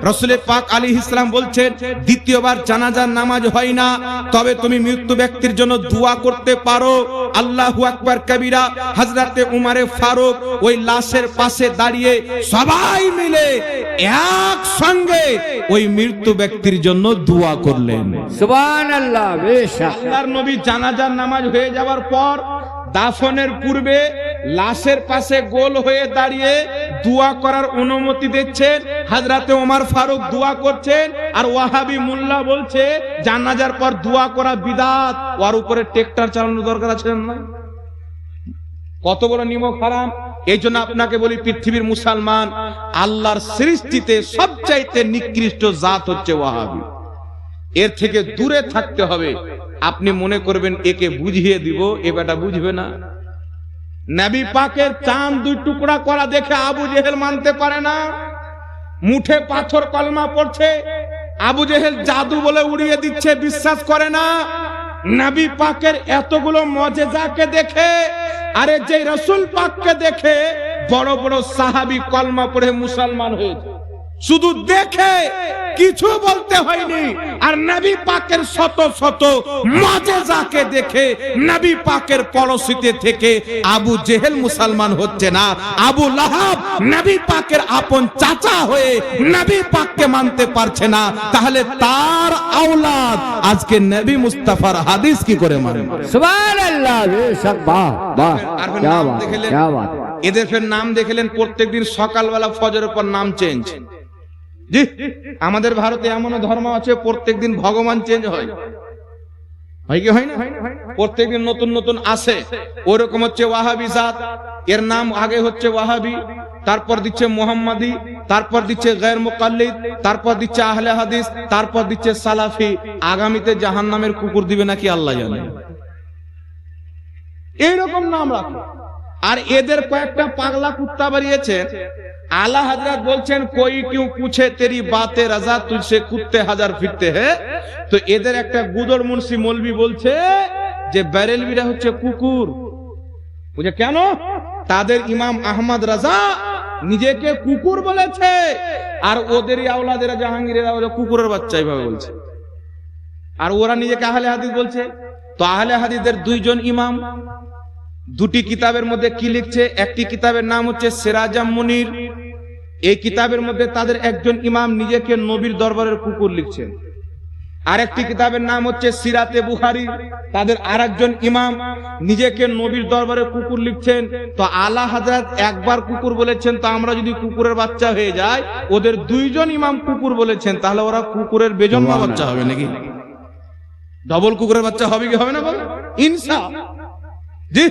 S1: রাসূল পাক আলাইহিস সালাম বলছেন, দ্বিতীয়বার জানাজার নামাজ হয় না, তবে তুমি মৃত্যু ব্যক্তির জন্য দোয়া করতে পারো। আল্লাহু আকবার কবীরা। হযরতে ওমর ফারুক ওই লাশের পাশে দাঁড়িয়ে সবাই মিলে একসঙ্গে ওই মৃত্যু ব্যক্তির জন্য দোয়া করলেন।
S2: সুবহানাল্লাহ। বেশক
S1: আল্লাহর নবী জানাজার নামাজ হয়ে যাওয়ার পর দাফনের পূর্বে লাশের পাশে গোল হয়ে দাঁড়িয়ে দোয়া করার অনুমতি দিচ্ছেন। হযরতে ওমর ফারুক দোয়া করছেন, আর ওয়াহাবি মোল্লা বলছে জানাজার পর দোয়া করা বিদআত। ওর উপরে ট্রাক্টর চালানোর দরকার আছে না? কত বড় নিমক হারাম! এই জন্য আপনাকে বলি, পৃথিবীর মুসলমান আল্লাহর সৃষ্টিতে সবচাইতে নিকৃষ্ট জাত হচ্ছে ওয়াহাবি। এর থেকে দূরে থাকতে হবে। আপনি মনে করবেন একে বুঝিয়ে দিব, এ বেটা বুঝবে না। নবী পাকের চাঁদ 2 টুকরা করা দেখে আবু জেহেল মানতে পারে না, মুঠে পাথর কলমা পড়ছে। আবু জেহেল জাদু বলে উড়িয়ে দিচ্ছে, বিশ্বাস করে না। নবী পাকের এতগুলো মুজিজাকে দেখে, আরে যে রাসূল পাককে দেখে বড় বড় সাহাবী কলমা পড়ে মুসলমান হয়েছে, শুধু দেখে কিছু বলতে হয়নি। আর নবী পাকের শত শত মুজিজাকে দেখে নবী পাকের পরশিতে থেকে আবু জেহেল মুসলমান হচ্ছে না। আবু লাহাব নবী পাকের আপন চাচা হয়ে নবী পাককে মানতে পারছে না, তাহলে তার আওলাদ আজকে নবী মুস্তাফার হাদিস কি করে মানে?
S2: সুবহানাল্লাহ। বেশক বাহ বাহ, কি বাত কি বাত।
S1: এদের ফের নাম দেখলেন প্রত্যেকদিন সকালবেলা ফজরের পর নাম চেঞ্জ। জি, আমাদের ভারতে এমন ধর্ম আছে প্রত্যেকদিন ভগবান চেঞ্জ হয়, হয় কি হয় না? প্রত্যেকদিন নতুন নতুন আসে। ওরকম হচ্ছে ওয়াহাবি জাত, এর নাম আগে হচ্ছে ওয়াহাবি, তারপর দিচ্ছে মুহাম্মাদি, তারপর দিচ্ছে গায়র মুকাল্লিদ, তারপর দিচ্ছে আহলে হাদিস, তারপর দিচ্ছে সালাফি। আগামীতে জাহান্নামের কুকুর দিবে নাকি আল্লাহ জানে। এইরকম নাম রাখে। আর এদের কয়েকটা পাগলা কুত্তা বাড়িয়েছে। आला हजरत बोलছেন कोई क्यों पूछे तेरी बातें रजा तुझसे कुत्ते हजार फिरते हैं। तो এদের একটা গুদর মুন্সি মৌলবি বলছে যে বেরেলভিরা হচ্ছে কুকুর। বুঝে কেন? তাদের ইমাম আহমদ রাজা নিজেকে কুকুর বলেছে, আর ওদেরই আওলাদেরা জাহাঙ্গীরেরা হলো কুকুরের বাচ্চা এইভাবে বলছে, আর ওরা নিজেকে আহলে হাদিস বলছে। তো আহলে হাদিসের দুইজন ইমাম দুটি কিতাবের মধ্যে কি লিখছে? একটি কিতাবের নাম হচ্ছে সিরাজাম মুনির, এই কিতাবের মধ্যে তাদের একজন ইমাম নিজেকে নবীর দরবারের কুকুর লিখছেন। আরেকটি কিতাবের নাম হচ্ছে সিরাতে বুখারী, তাদের আরেকজন ইমাম নিজেকে নবীর দরবারে কুকুর লিখছেন। তো আলা হযরত একবার কুকুর বলেছেন, তো আমরা যদি কুকুরের বাচ্চা হয়ে যাই, ওদের দুইজন ইমাম কুকুর বলেছেন, তাহলে ওরা কুকুরের বেজন্মা বাচ্চা হবে নাকি? ডবল কুকুরের বাচ্চা হবে কি হবে না বল? ইনশাআল্লাহ। জি,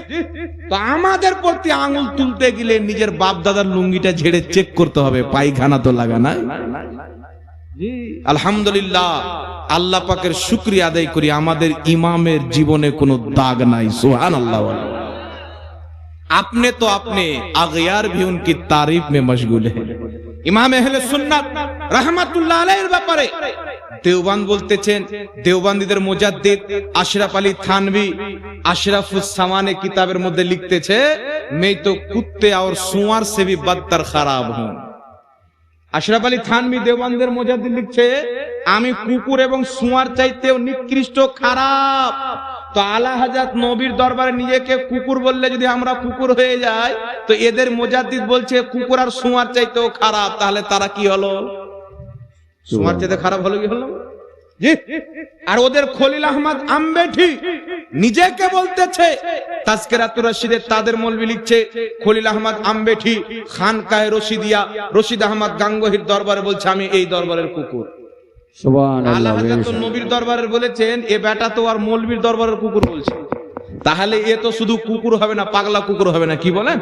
S1: তো আমাদের প্রতি আঙুল তুলতে গেলে নিজের বাপ দাদার লুঙ্গিটা ঝেড়ে চেক করতে হবে, পায়খানা তো লাগা নাই। জি, আলহামদুলিল্লাহ, আল্লাহ পাকের শুকরিয়া আদায় করি, আমাদের ইমামের জীবনে কোনো দাগ নাই। সুবহানাল্লাহ। আপনি তো আপনি अगयार भी उनकी तारीफ में मशगूल है। ইমাম আহলে সুন্নাত রাহমাতুল্লাহ আলাইহির ব্যাপারে দেওবন্দ বলতেছেন, দেওবন্দীদের মুজাদ্দিদ আশরাফ আলী থানভী আশরাফুস সামানে কিতাবের মধ্যে লিখতেছে, मैं तो कुत्ते और सुअर से भी बदतर खराब हूं। আশরাফ আলী থানভী দেওবন্দের মুজাদ্দিদ লিখছে, আমি কুকুর এবং সুয়ার চাইতেও নিকৃষ্ট খারাপ। তো আলা হযরত নবীর দরবারে নিজেকে কুকুর বললে যদি আমরা কুকুর হয়ে যাই, তো এদের মুজাদ্দিদ বলছে কুকুর আর সুয়ার চাইতেও খারাপ, তাহলে তারা কি হলো? সুয়ার চাইতে খারাপ হলো কি হলো? জি। আর ওদের খলিল আহমদ আম্বেঠি নিজেকে বলতেছে, তাজকিরাতুর রশিদে তাদের মৌলভী লিখছে, খলিল আহমদ আম্বেঠি খানকায়ে রশিদিয়া রশিদ আহমদ গাঙ্গোহীর দরবারে বলছে, আমি এই দরবারের কুকুর।
S2: সুবহানাল্লাহ।
S1: আল্লাহ তো নবীর দরবারের বলেছেন, এ বেটা তো আর মৌলভীর দরবারের কুকুর বলছে, তাহলে এ তো শুধু কুকুর হবে না, পাগলা কুকুর হবে না, কি বলেন?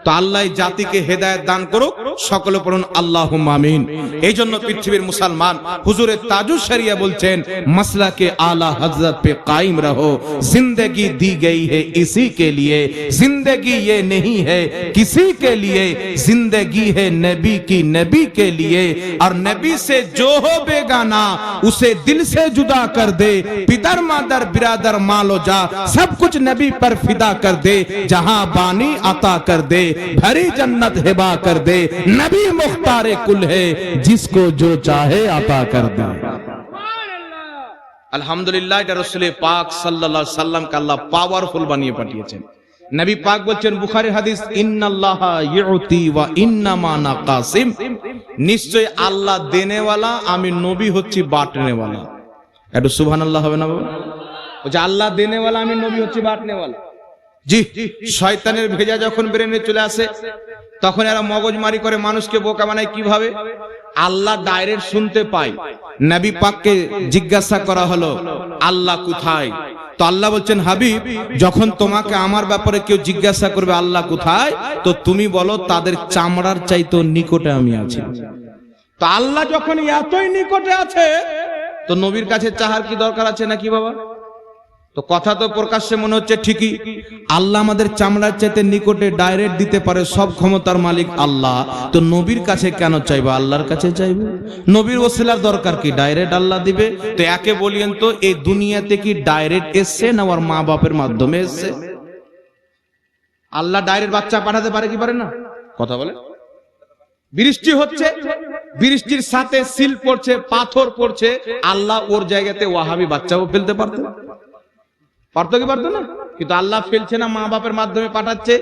S1: তো আল্লাহ জাতিকে হেদায়েত দান করুক, সকলে পড়ুন আল্লাহুম্মা আমিন। এই জন্য পৃথিবীর মুসলমান হুজুরে তাজুস শরিয়া বলছেন, মাসলা কে আলা হযরত पे कायम रहो, जिंदगी दी गई है इसी के लिए, जिंदगी ये नहीं है किसी के लिए, जिंदगी है नबी की नबी के लिए, और नबी से जो हो बेगाना उसे दिल से जुदा कर दे, पितर मादर बिरादर मालो जा सब कुछ नबी पर फिदा कर दे, जहां बानी अता कर दे भरी जन्नत हिबा कर दे, नबी मुख्तार कुल है जिसको जो चाहे अता कर दे। আলহামদুলিল্লাহ, এটা রাসূল পাক সাল্লাল্লাহু আলাইহি সাল্লামকে আল্লাহ পাওয়ারফুল বানিয়ে পাঠিয়েছেন। নবী পাক বলছেন বুখারীর হাদিস, ইন্নাল্লাহা ইউতি ওয়া ইন্নামা আনা কাসিম, নিশ্চয় আল্লাহ দেনেওয়ালা, আমি নবী হচ্ছি বাটনেওয়ালা। একটু সুবহানাল্লাহ হবে না বাবা? বলছে আল্লাহ দেনেওয়ালা, আমি নবী হচ্ছি বাটনেওয়ালা। জি, শয়তানের ভেজা যখন ব্রেনে চলে আসে, তখন এরা মগজমারি করে মানুষকে বোকা বানায়। কিভাবে? আল্লাহ ডাইরেক্ট শুনতে পায়। নবী পাককে জিজ্ঞাসা করা হলো, আল্লাহ কোথায়? তো আল্লাহ বলছেন, হাবিব, যখন তোমাকে আমার ব্যাপারে কেউ জিজ্ঞাসা করবে আল্লাহ কোথায়, তো তুমি বলো তাদের চামড়ার চাইতে নিকটে আমি আছি। তো আল্লাহ যখন এতই নিকটে আছে, তো নবীর কাছে চাহার কি দরকার আছে নাকি বাবা? তো কথা তো প্রকাশ্যে মনে হচ্ছে ঠিকই, আল্লাহ আমাদের চামড়ার চাইতে নিকটে ডাইরেক্ট দিতে পারে, সব ক্ষমতার মালিক আল্লাহ। তো নবীর কাছে কেন চাইবো? আল্লাহর কাছে চাইবো। নবীর ওসিলার দরকার কি? ডাইরেক্ট আল্লাহ দিবে। তো একে বলিয়েন তো, এই দুনিয়াতে কি ডাইরেক্ট এসছে না ওর মা বাপের মাধ্যমে এসছে? আল্লাহ ডাইরেক্ট বাচ্চা পাঠাতে পারে কি পারে না? কথা বলে। বৃষ্টি হচ্ছে, বৃষ্টির সাথে সিল পড়ছে, পাথর পড়ছে, আল্লাহ ওর জায়গাতে ওয়াহাবি বাচ্চাও ফেলতে পারতো, পারতো কি পারতো না? কিন্তু আল্লাহ ফেলছে না, মা বাপের মাধ্যমে পাঠাচ্ছে।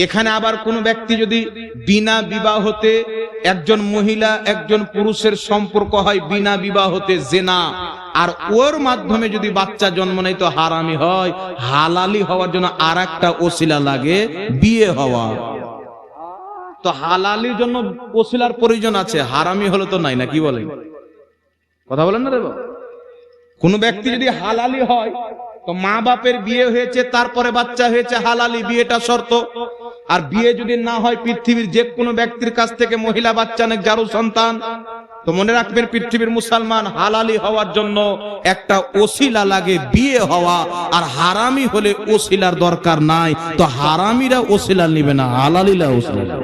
S1: এখানে আবার কোন ব্যক্তি যদি বিনা বিবাহতে, একজন মহিলা একজন পুরুষের সম্পর্ক হয় বিনা বিবাহতে, জেনা, আর ওর মাধ্যমে যদি বাচ্চা জন্ম নেয়, তো হারামি হয়। হালালি হওয়ার জন্য আর একটা ওসিলা লাগে, বিয়ে হওয়া। তো হালালির জন্য ওসিলার প্রয়োজন আছে, হারামি হলো তো নাই, না কি বলেন? কথা বলেন না রে বাবা? কোন ব্যক্তি যদি হালালি হয়, তো মা বাপের বিয়ে হয়েছে, তারপরে বাচ্চা হয়েছে, হালালি, বিয়েটা শর্ত। আর বিয়ে যদি না হয়, পৃথিবীর যে কোনো ব্যক্তির কাছ থেকে মহিলা বাচ্চা নেই, যারও সন্তান, তো মনে রাখবেন পৃথিবীর মুসলমান, হালালি হওয়ার জন্য একটা ওসিলা লাগে, বিয়ে হওয়া। আর হারামি হলে ওসিলার দরকার নাই, তো হারামিরা ওসিলা নিবে না, হালালিরা ওসিলা।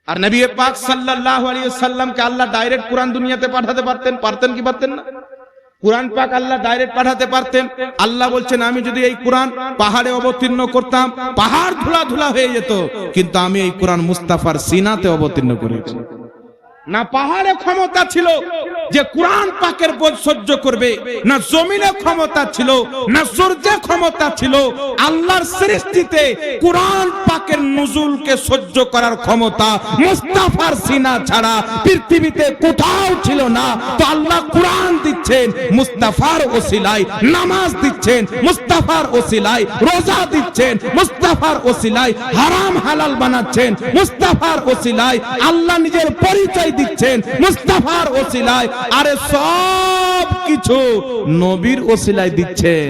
S1: আর নবী পাক সাল্লাল্লাহু আলাইহি ওয়াসাল্লামকে আল্লাহ ডাইরেক্ট কুরআন দুনিয়াতে পাঠাতে পারতেন, পারতেন কি পারতেন না? কোরআন পাক আল্লাহ ডাইরেক্ট পাঠাতে পারতেন। আল্লাহ বলছেন আমি যদি এই কোরআন পাহাড়ে অবতীর্ণ করতাম পাহাড় ধুলা ধুলা হয়ে যেত, কিন্তু আমি এই কোরআন মুস্তাফার সিনাতে অবতীর্ণ করেছি। না পাহাড়ে ক্ষমতা ছিল যে কোরআন পাকের বোঝ সহ্য করবে, না জমিনে ক্ষমতা ছিল, না সূর্যে ক্ষমতা ছিল। আল্লাহর সৃষ্টিতে কোরআন পাকের নুজুলকে সহ্য করার ক্ষমতা মুস্তাফার সিনা ছাড়া পৃথিবীতে কোথাও ছিল না। তো আল্লাহ কোরআন দিচ্ছেন মুস্তাফার ওসিলায়, নামাজ দিচ্ছেন মুস্তাফার ওসিলায়, রোজা দিচ্ছেন মুস্তাফার ওসিলায়, হারাম হালাল বানাচ্ছেন মুস্তাফার ওসিলায়, আল্লাহ নিজের পরিচয় দিচ্ছেন মুস্তাফার ওসিলায়। আরে সব কিছু নবীর ওসিলায় দিচ্ছেন,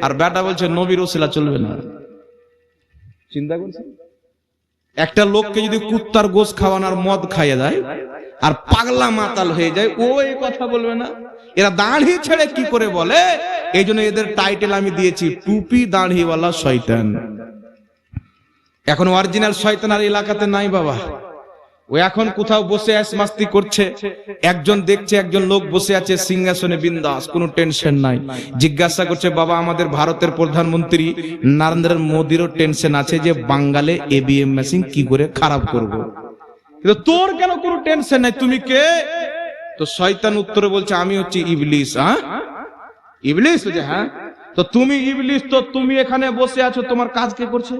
S1: আর বেটা বলছে নবীর ওসিলা চলবে না। চিন্তা করছেন, একটা লোককে যদি কুত্তার গোশ খাওয়ানোর মদ খাইয়ে দেয় আর পাগলা মাতাল হয়ে যায়, ও এই কথা বলবে না? এরা দাড়ি ছেড়ে কি করে বলে? এই জন্য এদের টাইটেল আমি দিয়েছি টুপি দাড়িওয়ালা শয়তান। এখন অরিজিনাল শয়তান আর এলাকাতে নাই বাবা। ও এখন কোথাও বসে মাস্তি করছে, একজন দেখছে একজন লোক বসে আছে সিংহাসনে বিন্দাস, কোনো টেনশন নাই। জিজ্ঞাসা করছে বাবা আমাদের ভারতের প্রধানমন্ত্রী নরেন্দ্র মোদীরও টেনশন আছে যে বাঙ্গালে এবিএম মেশিন কি করে খারাপ করব, কিন্তু তোর কেন কোনো টেনশন নাই, তুমি কে? তো শয়তান উত্তরে বলছে আমি হচ্ছি ইবলিস। ইবলিস? হ্যাঁ। তো তুমি ইবলিস, তো তুমি এখানে বসে আছো, তোমার কাজ কে করছে?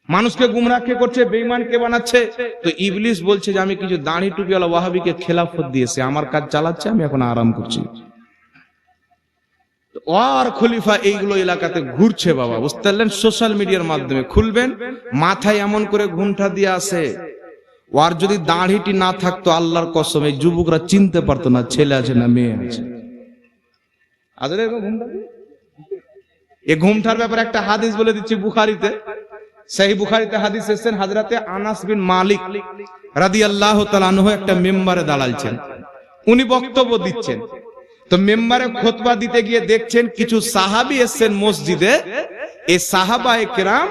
S1: মানুষকে গুমরাহ কে করছে, বেঈমান কে বানাচ্ছে? তো ইবলিস বলছে যে আমি কিছু দাড়ি টুপিওয়ালা ওয়াহাবিকে খেলাফত দিয়েছে, আমার কাজ চালাচ্ছে, আমি এখন আরাম করছি। আর খলিফা এইগুলো এলাকাতে ঘুরছে বাবা, বুঝতে পারলেন? সোশ্যাল মিডিয়ার মাধ্যমে খুলবেন, মাথায় এমন করে ঘুমটা দিয়ে আসে। আর যদি দাড়িটি না থাকতো আল্লাহর কসম এই যুবকরা চিনতে পারতো না ছেলে আছে না মেয়ে আছে। এই ঘুমটার ব্যাপারে একটা হাদিস বলে দিচ্ছি, বুখারীতে, সহিহ বুখারীতে হাদিস এসেছেন, হযরতে আনাস বিন মালিক রাদিয়াল্লাহু তাআলা আনহু একটা মেম্বারে দাঁড়াইছেন, উনি বক্তব্য দিচ্ছেন। তো মেম্বারে খুতবা দিতে গিয়ে দেখছেন কিছু সাহাবী এসেছেন মসজিদে। এই সাহাবায়ে কেরাম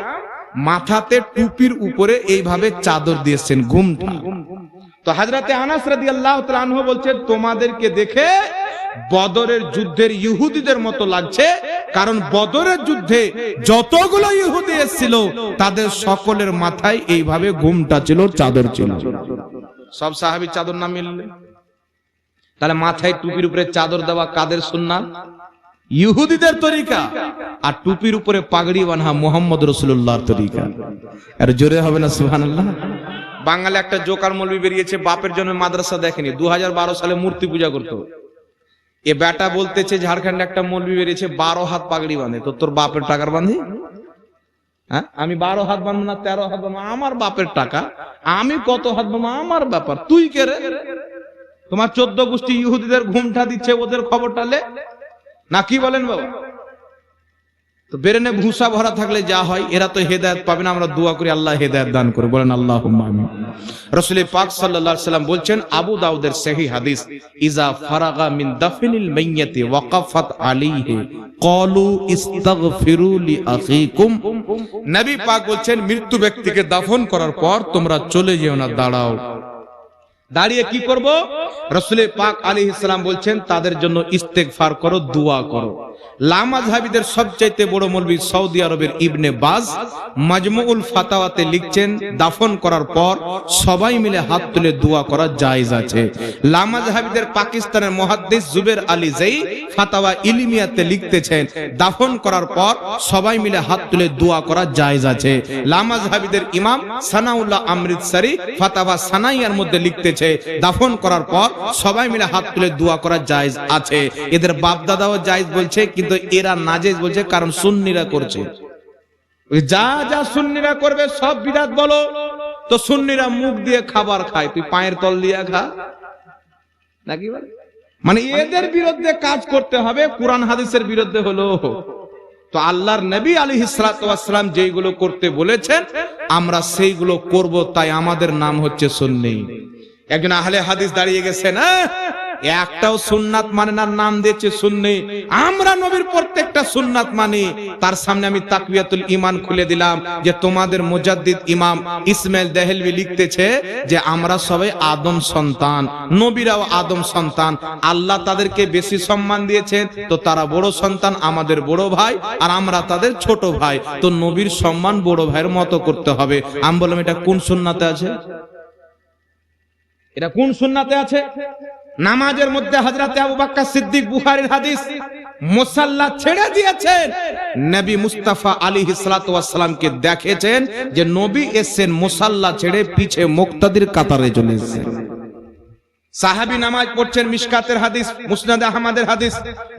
S1: মাথাতে টুপির উপরে এইভাবে চাদর দিয়েছেন ঘুমটা। তো হযরতে আনাস রাদিয়াল্লাহু তাআলা আনহু বলছেন তোমাদেরকে দেখে বদরের যুদ্ধের ইহুদিদের মতো লাগছে, কারণ বদরের যুদ্ধে যতগুলো ইহুদি এসেছিল তাদের সকলের মাথায় এইভাবে ঘুমটা ছিল, চাদর ছিল। সব সাহাবী চাদর না মিললে তাহলে মাথায় টুপির উপরে চাদর দেওয়া কাদের সুন্নাত? ইহুদিদের তরিকা। আর টুপির উপরে পাগড়ি বাঁধা মুহাম্মদ রাসূলুল্লাহর তরিকা। আর জোরে হবে না সুবহানাল্লাহ? বাঙালি একটা জোকার মৌলবি বেরিয়েছে, বাপের জন্য মাদ্রাসা দেখেনি, 2012 সালে মূর্তি পূজা করতো। এ বেটা বলতেছে ঝাড়খণ্ডে একটা মৌলবি বেরিয়েছে 12 হাত পাগড়ি বাঁধে, তো তোর বাপের টাকার বাঁধি? হ্যাঁ, আমি 12 হাত বাঁধবো না 13 হাত বাঁধবো, আমার বাপের টাকা, আমি কত হাত বাঁধবো আমার ব্যাপার, তুই কে রে? তোমার 14 গোষ্ঠী ইহুদিদের ঘুমটা দিচ্ছে, ওদের খবরটা লে না, কি বলেন বাবা? তো বেরেনে ভুসা ভরা থাকলে যা হয়, এরা তো হেদায়েত পাবে না। আমরা দোয়া করি আল্লাহ হেদায়েত দান করে, বলেন আল্লাহুম্মা আমিন। রাসূল পাক সাল্লাল্লাহু আলাইহি ওয়াসাল্লাম বলছেন, আবু দাউদের সহিহ হাদিস, ইজা ফারাগা মিন দাফনিল মাইয়াতি ওয়াকাফাত আলাইহি ক্বালু ইস্তাগফিরু লি আখিকুম। নবী পাক বলছেন মৃত্যু ব্যক্তিকে দাফন করার পর তোমরা চলে যেও না, দাঁড়াও। দাঁড়িয়ে কি করব? রাসূল পাক আলাইহিস সালাম বলছেন তাদের জন্য ইস্তেগফার করো, দোয়া করো। লামাযহাবীদের সবচাইতে বড় মৌলবী সৌদি আরবের ইবনে বাজ মাজমুউল ফাতাওয়াতে লিখছেন দাফন করার পর সবাই মিলে হাত তুলে দোয়া করা জায়েজ আছে। লামাযহাবীদের পাকিস্তানের মুহাদ্দিস জুবের আলী জাই ফাতাওয়া ইলমিয়াতে লিখতেছেন দাফন করার পর সবাই মিলে হাত তুলে দোয়া করা জায়েজ আছে। লামাযহাবীদের ইমাম সানাউল্লাহ আমৃতসরি ফাতাওয়া সানাইয়ার মধ্যে লিখতেছে দাফন করার পর সবাই মিলে হাত তুলে দোয়া করা জায়েজ আছে। এদের বাপ দাদাও জায়েজ বলছে, কিন্তু এরা নাজেজ বলছে, কারণ সুন্নিরা করছে। যা যা সুন্নিরা করবে সব বিদআত বলো। তো সুন্নিরা মুখ দিয়ে খাবার খায়, তুই পায়ের তল দিয়ে খা নাকি? মানে এদের বিরুদ্ধে কাজ করতে হবে, কোরআন হাদিসের বিরুদ্ধে হলো। তো আল্লাহর নবী আলাইহিস সালাতু ওয়াস সালাম যেগুলো করতে বলেছেন আমরা সেইগুলো করব, তাই আমাদের নাম হচ্ছে সুন্নি। একজন আহলে হাদিস দাঁড়িয়ে গেছেন, একটাও সুন্নাত মানে না, নাম দিয়েছে সুন্নি। আমরা নবীর প্রত্যেকটা সুন্নাত মানি। তার সামনে আমি তাকবিয়াতুল ঈমান খুলে দিলাম যে তোমাদের মুজাদ্দিদ ইমাম ইসমাইল দেহলভী লিখতেছে যে আমরা সবাই আদম সন্তান, নবীরাও আদম সন্তান। আল্লাহ তাদেরকে বেশি সম্মান দিয়েছেন, তো তারা বড় সন্তান, আমাদের বড় ভাই, আর আমরা তাদের ছোট ভাই। তো নবীর সম্মান বড় ভাইয়ের মতো করতে হবে। আমি বললাম এটা কোন সুন্নাতে আছে? এটা কোন সুন্নাতে আছে? নামাজের মধ্যে হযরতে আবু বকর সিদ্দিক, বুখারীর হাদিস, মুসাল্লা ছেড়ে দিয়েছেন। নবী মুস্তাফা আলাইহিস সালাতু ওয়াস সালামকে দেখেছেন যে নবী এসেছেন মুসাল্লা ছেড়ে পিছে মুক্তাদির কাতারে চলে এসেছেন। সাহাবী নামাজ পড়ছেন, মিশকাতের হাদিস, মুসনাদ আহমদের হাদিস।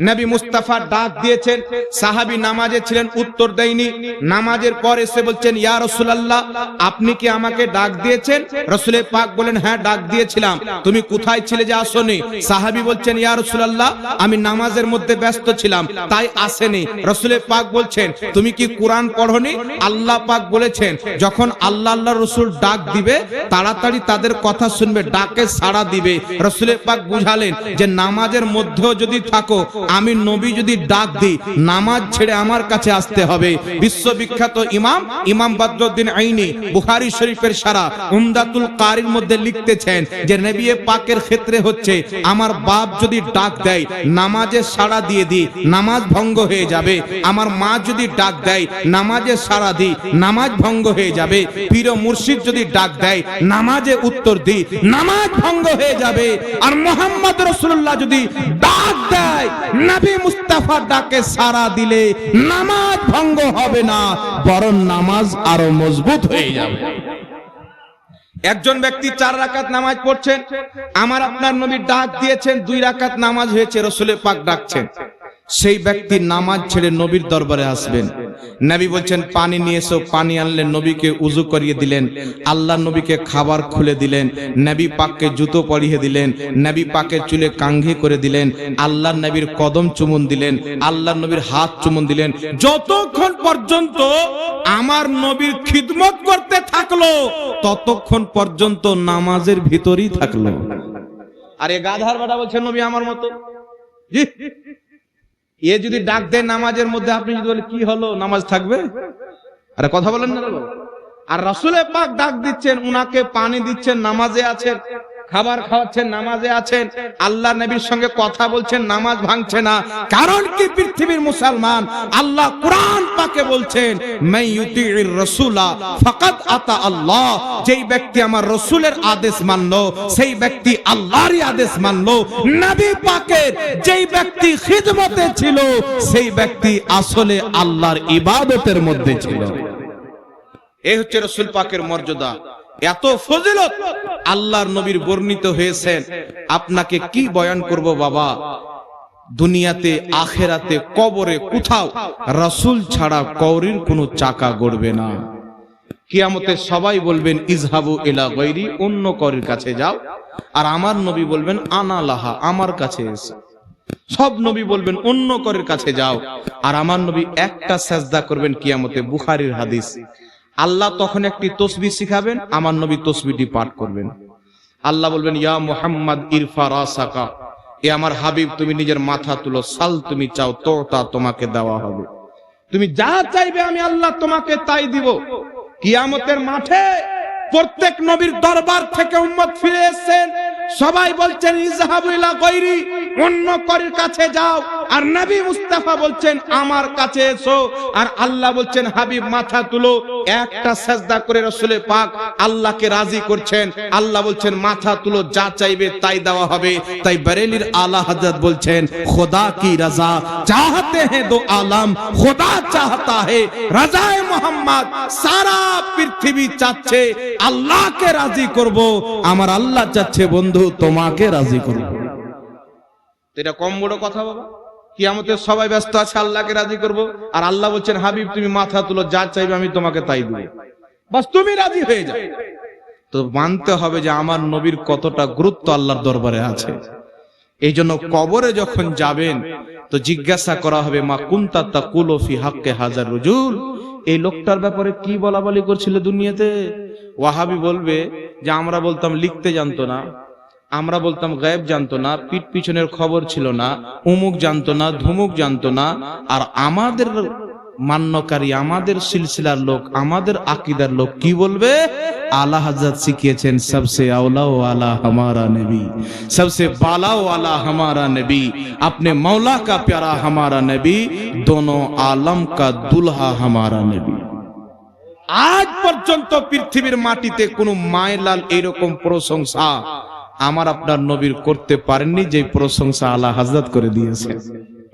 S1: নবী মুস্তাফা ডাক দিয়েছেন, সাহাবী নামাজে ছিলেন, উত্তর দেয়নি। নামাজের পর এসে বলছেন, ইয়া রাসূলুল্লাহ, আপনি কি আমাকে ডাক দিয়েছেন? রাসূলে পাক বলেন, হ্যাঁ ডাক দিয়েছিলাম। তুমি কোথায় ছিলে যে আসোনি? সাহাবী বলছেন, ইয়া রাসূলুল্লাহ, আমি নামাজের মধ্যে ব্যস্ত ছিলাম তাই আসেনি। রাসূলে পাক বলছেন, তুমি কি কোরআন পড়োনি? আল্লাহ পাক বলেছেন যখন আল্লাহর রাসূল ডাক দিবে তাড়াতাড়ি তাদের কথা শুনবে, ডাকে সাড়া দিবে। রাসূলে পাক বুঝালেন যে নামাজের মধ্যেও যদি থাকো, আমি নবী যদি ডাক দিই, নামাজ ছেড়ে আমার কাছে আসতে হবে। বিশ্ববিখ্যাত ইমাম বদরুদ্দিন আইনি বুখারী শরীফের সারা উমদাতুল কারির মধ্যে লিখতেছেন যে নবী পাকের ক্ষেত্রে হচ্ছে আমার বাপ যদি ডাক দেয় নামাজে সাড়া দিয়ে দিই, নামাজ ভঙ্গ হয়ে যাবে। আমার মা যদি ডাক দেয় নামাজে সাড়া দিই, নামাজ ভঙ্গ হয়ে যাবে। পীর ও মুর্শিদ যদি ডাক দেয় নামাজে উত্তর দিই, নামাজ ভঙ্গ হয়ে যাবে। আর মুহাম্মদ রাসূলুল্লাহ যদি ডাক দেয়, নবী মুস্তাফা ডাকে সাড়া দিলে নামাজ ভঙ্গ হবে না, বরং নামাজ আরো মজবুত হয়ে যাবে। একজন ব্যক্তি 4 রাকাত নামাজ পড়ছেন, আমার আপনার নবী ডাক দিয়েছেন, 2 রাকাত নামাজ হয়েছে, রাসূলে পাক ডাকছেন। সেই ব্যক্তি নামাজ ছেড়ে নবীর দরবারে আসবেন। নবী বলছেন পানি নিয়ে এসো, পানি আনলেন, নবীকে উযু করিয়ে দিলেন, আল্লাহ নবীকে খাবার খুলে দিলেন, নবী পাককে জুতো পরিয়ে দিলেন, নবী পাকের চুলে কাঙ্ঘি করে দিলেন, আল্লাহ নবীর কদম চুমুন দিলেন, আল্লাহ নবীর হাত চুমুন দিলেন। যতক্ষণ পর্যন্ত আমার নবীর খিদমত করতে থাকলো ততক্ষণ পর্যন্ত নামাজের ভিতরেই থাকলো। আর এ গাধার বেটা বলছে নবী আমার মতো। জি, এ যদি ডাক দেয় নামাজের মধ্যে, আপনি যদি বলেন কি হলো, নামাজ থাকবে? আরে কথা বলেন না। আর রাসূলে পাক ডাক দিচ্ছেন, উনাকে পানি দিচ্ছেন, নামাজে আছেন, খাবার খাওয়াচ্ছেন, নামাজে আছেন, আল্লাহ নবীর সঙ্গে কথা বলছেন, নামাজ ভাঙছে না। কারণ কি পৃথিবীর মুসলমান, আল্লাহ কোরআন পাকে বলছেন মান ইউতিউর রাসূলা ফাকাদ আতা আল্লাহ, যেই ব্যক্তি আমার রাসূলের আদেশ মানলো সেই ব্যক্তি আল্লাহরই আদেশ মানলো। নবী পাকের যেই ব্যক্তি খিদমতে ছিল সেই ব্যক্তি আসলে আল্লাহর ইবাদতের মধ্যে ছিল। এই হচ্ছে রাসূল পাকের মর্যাদা, এত ফজিলত আল্লাহর নবীর বর্ণিত হয়েছেন। আপনাকে কি বয়ান করব বাবা, দুনিয়াতে আখেরাতে কবরে কোথাও রাসূল ছাড়া কওরির কোনো চাকা গড়বে না। কিয়ামতে সবাই বলবেন ইজহাবু ইলা গায়রি, অন্য কওরির কাছে যাও। আর আমার নবী বলবেন আনা লাহা, আমার কাছে এসো। সব নবী বলবেন অন্য কওরির কাছে যাও, আর আমার নবী একটা সাজদা করবেন কিয়ামতে। বুখারীর হাদিস। আল্লাহ তখন একটি তসবিহ শিখাবেন, আমার নবী তসবিহটি পাঠ করবেন। আল্লাহ বলবেন ইয়া মুহাম্মদ ইরফা রাসাকা, এ আমার হাবিব তুমি নিজের মাথা তুলো, সাল তুমি চাও তো তা তোমাকে দেওয়া হবে, তুমি যা চাইবে আমি আল্লাহ তোমাকে তাই দিব। কিয়ামতের মাঠে প্রত্যেক নবীর দরবার থেকে উম্মত ফিরে এসেছেন, সবাই বলছেন ইজহাবু ইলা গায়রি, অন্য কওরির কাছে যাও। আর নবী মুস্তাফা বলছেন আমার কাছে এসো। আর আল্লাহ বলছেন হাবিব মাথা তুলো, একটা সাজদা করে রাসূলে পাক আল্লাহকে রাজি করছেন। আল্লাহ বলছেন মাথা তুলো, যা চাইবে তাই দেওয়া হবে। তাই বরেলির আলা হযরত বলছেন খোদা কি রাজা চাহতে हैं दो आलम, খোদা চাহতা है রাজায়ে মুহাম্মদ। সারা পৃথিবী চাচ্ছে আল্লাহকে রাজি করব, আমার আল্লাহ চাচ্ছে বন্ধু তোমাকে রাজি করব। এটা কম বড় কথা বাবা? কিয়ামতে সবাই ব্যস্ত আছে আল্লাহকে রাজি করব, আর আল্লাহ বলছেন হাবিব তুমি মাথা তুলো, যা চাইবে আমি তোমাকে তাই দেব, বাস তুমি রাজি হয়ে যাও। তো মানতে হবে যে আমার নবীর কতটা গুরুত্ব আল্লাহর দরবারে আছে। এই জন্য কবরে যখন যাবেন তো জিজ্ঞাসা করা হবে মা কুনতা তাকুলু ফি হাক্কে হাজার রুজুল, এই লোকটার ব্যাপারে কি বলা বলি করছিল দুনিয়াতে? ওয়াহাবি বলবে যে আমরা বলতাম লিখতে জানতো না, আমরা বলতাম গায়েব জানতো না, পিঠ পিছনের খবর ছিল না, অমুক জানতো না, ধুমুক জানতো না। আর আমাদের মান্যকারী, আমাদের সিলসিলার লোক, আমাদের আকীদার লোক কি বলবে? आला हजरत सिखिয়েছেন सबसे औला वाला हमारा नबी, सबसे बाला वाला हमारा नबी, अपने मौला का प्यारा हमारा नबी, दोनों आलम का दुल्हा हमारा नबी। আজ পর্যন্ত পৃথিবীর মাটিতে কোনো মায়লাল এরকম প্রশংসা আমার আপনার নবীর করতে পারেননি যে প্রশংসা আলা হযরত করে দিয়েছে।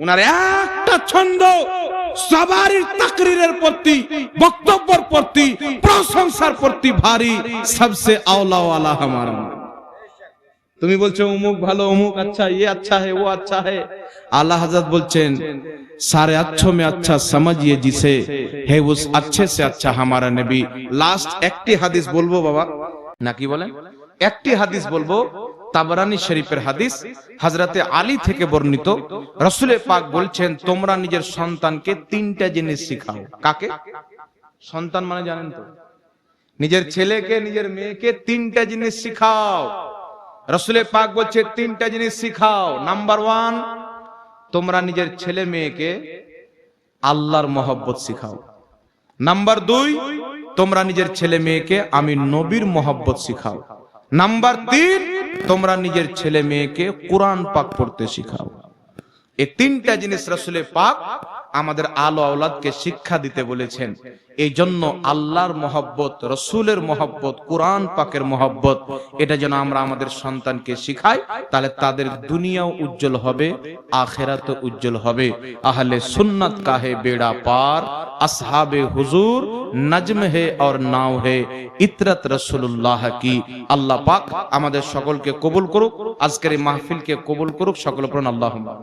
S1: উনার একটা ছন্দ সবারই তাকরীরের প্রতি, বক্তব্যের প্রতি, প্রশংসার প্রতি ভারী, सबसे औला वाला हमारा। তুমি বলছো অমুক ভালো, অমুক আচ্ছা, ये अच्छा है, वो अच्छा है। आला हजरत বলছেন सारे अच्छों में अच्छा समझिए जिसे है उस अच्छे से अच्छा हमारा नबी। लास्ट একটি হাদিস বলবো বাবা, নাকি বলেন? একটি হাদিস বলবো, তাবরানী শরীফের হাদিস, হযরতে আলী থেকে বর্ণিত। রাসূল পাক বলছেন, তোমরা নিজের সন্তানকে তিনটা জিনিস শিখাও। কাকে? সন্তান মানে জানেন তো, নিজের ছেলেকে, নিজের মেয়েকে তিনটা জিনিস শিখাও। রাসূল পাক বলছে তিনটা জিনিস শিখাও। নাম্বার 1, তোমরা নিজের ছেলে মেয়েকে আল্লাহর মহব্বত শিখাও। নাম্বার 2, তোমরা নিজের ছেলে মেয়েকে আমি নবীর মহব্বত শিখাও। নাম্বার 3, তোমরা নিজের ছেলে মেয়েকে কোরআন পাক পড়তে শিখাও। এই তিনটা জিনিস রাসূল পাক আমাদের আলো আওলাদকে শিক্ষা দিতে বলেছেন। এই জন্য আল্লাহর মহব্বত, রাসূলের মহব্বত, কোরআন পাকের মহব্বত, এটা যেন আমরা আমাদের সন্তানকে শিখাই, তাহলে তাদের দুনিয়াও উজ্জ্বল হবে, আখিরাতও উজ্জ্বল হবে। আহলে সুন্নাত का है बेड़ा पार, আসহাবে হুজুর নজম है और नाव है ইতরত রাসূলুল্লাহ की। আল্লাহ পাক আমাদের সকলকে কবুল করুক, আজকের এই মাহফিলকে কবুল করুক। সকল পড়ুন আল্লাহুম্মা।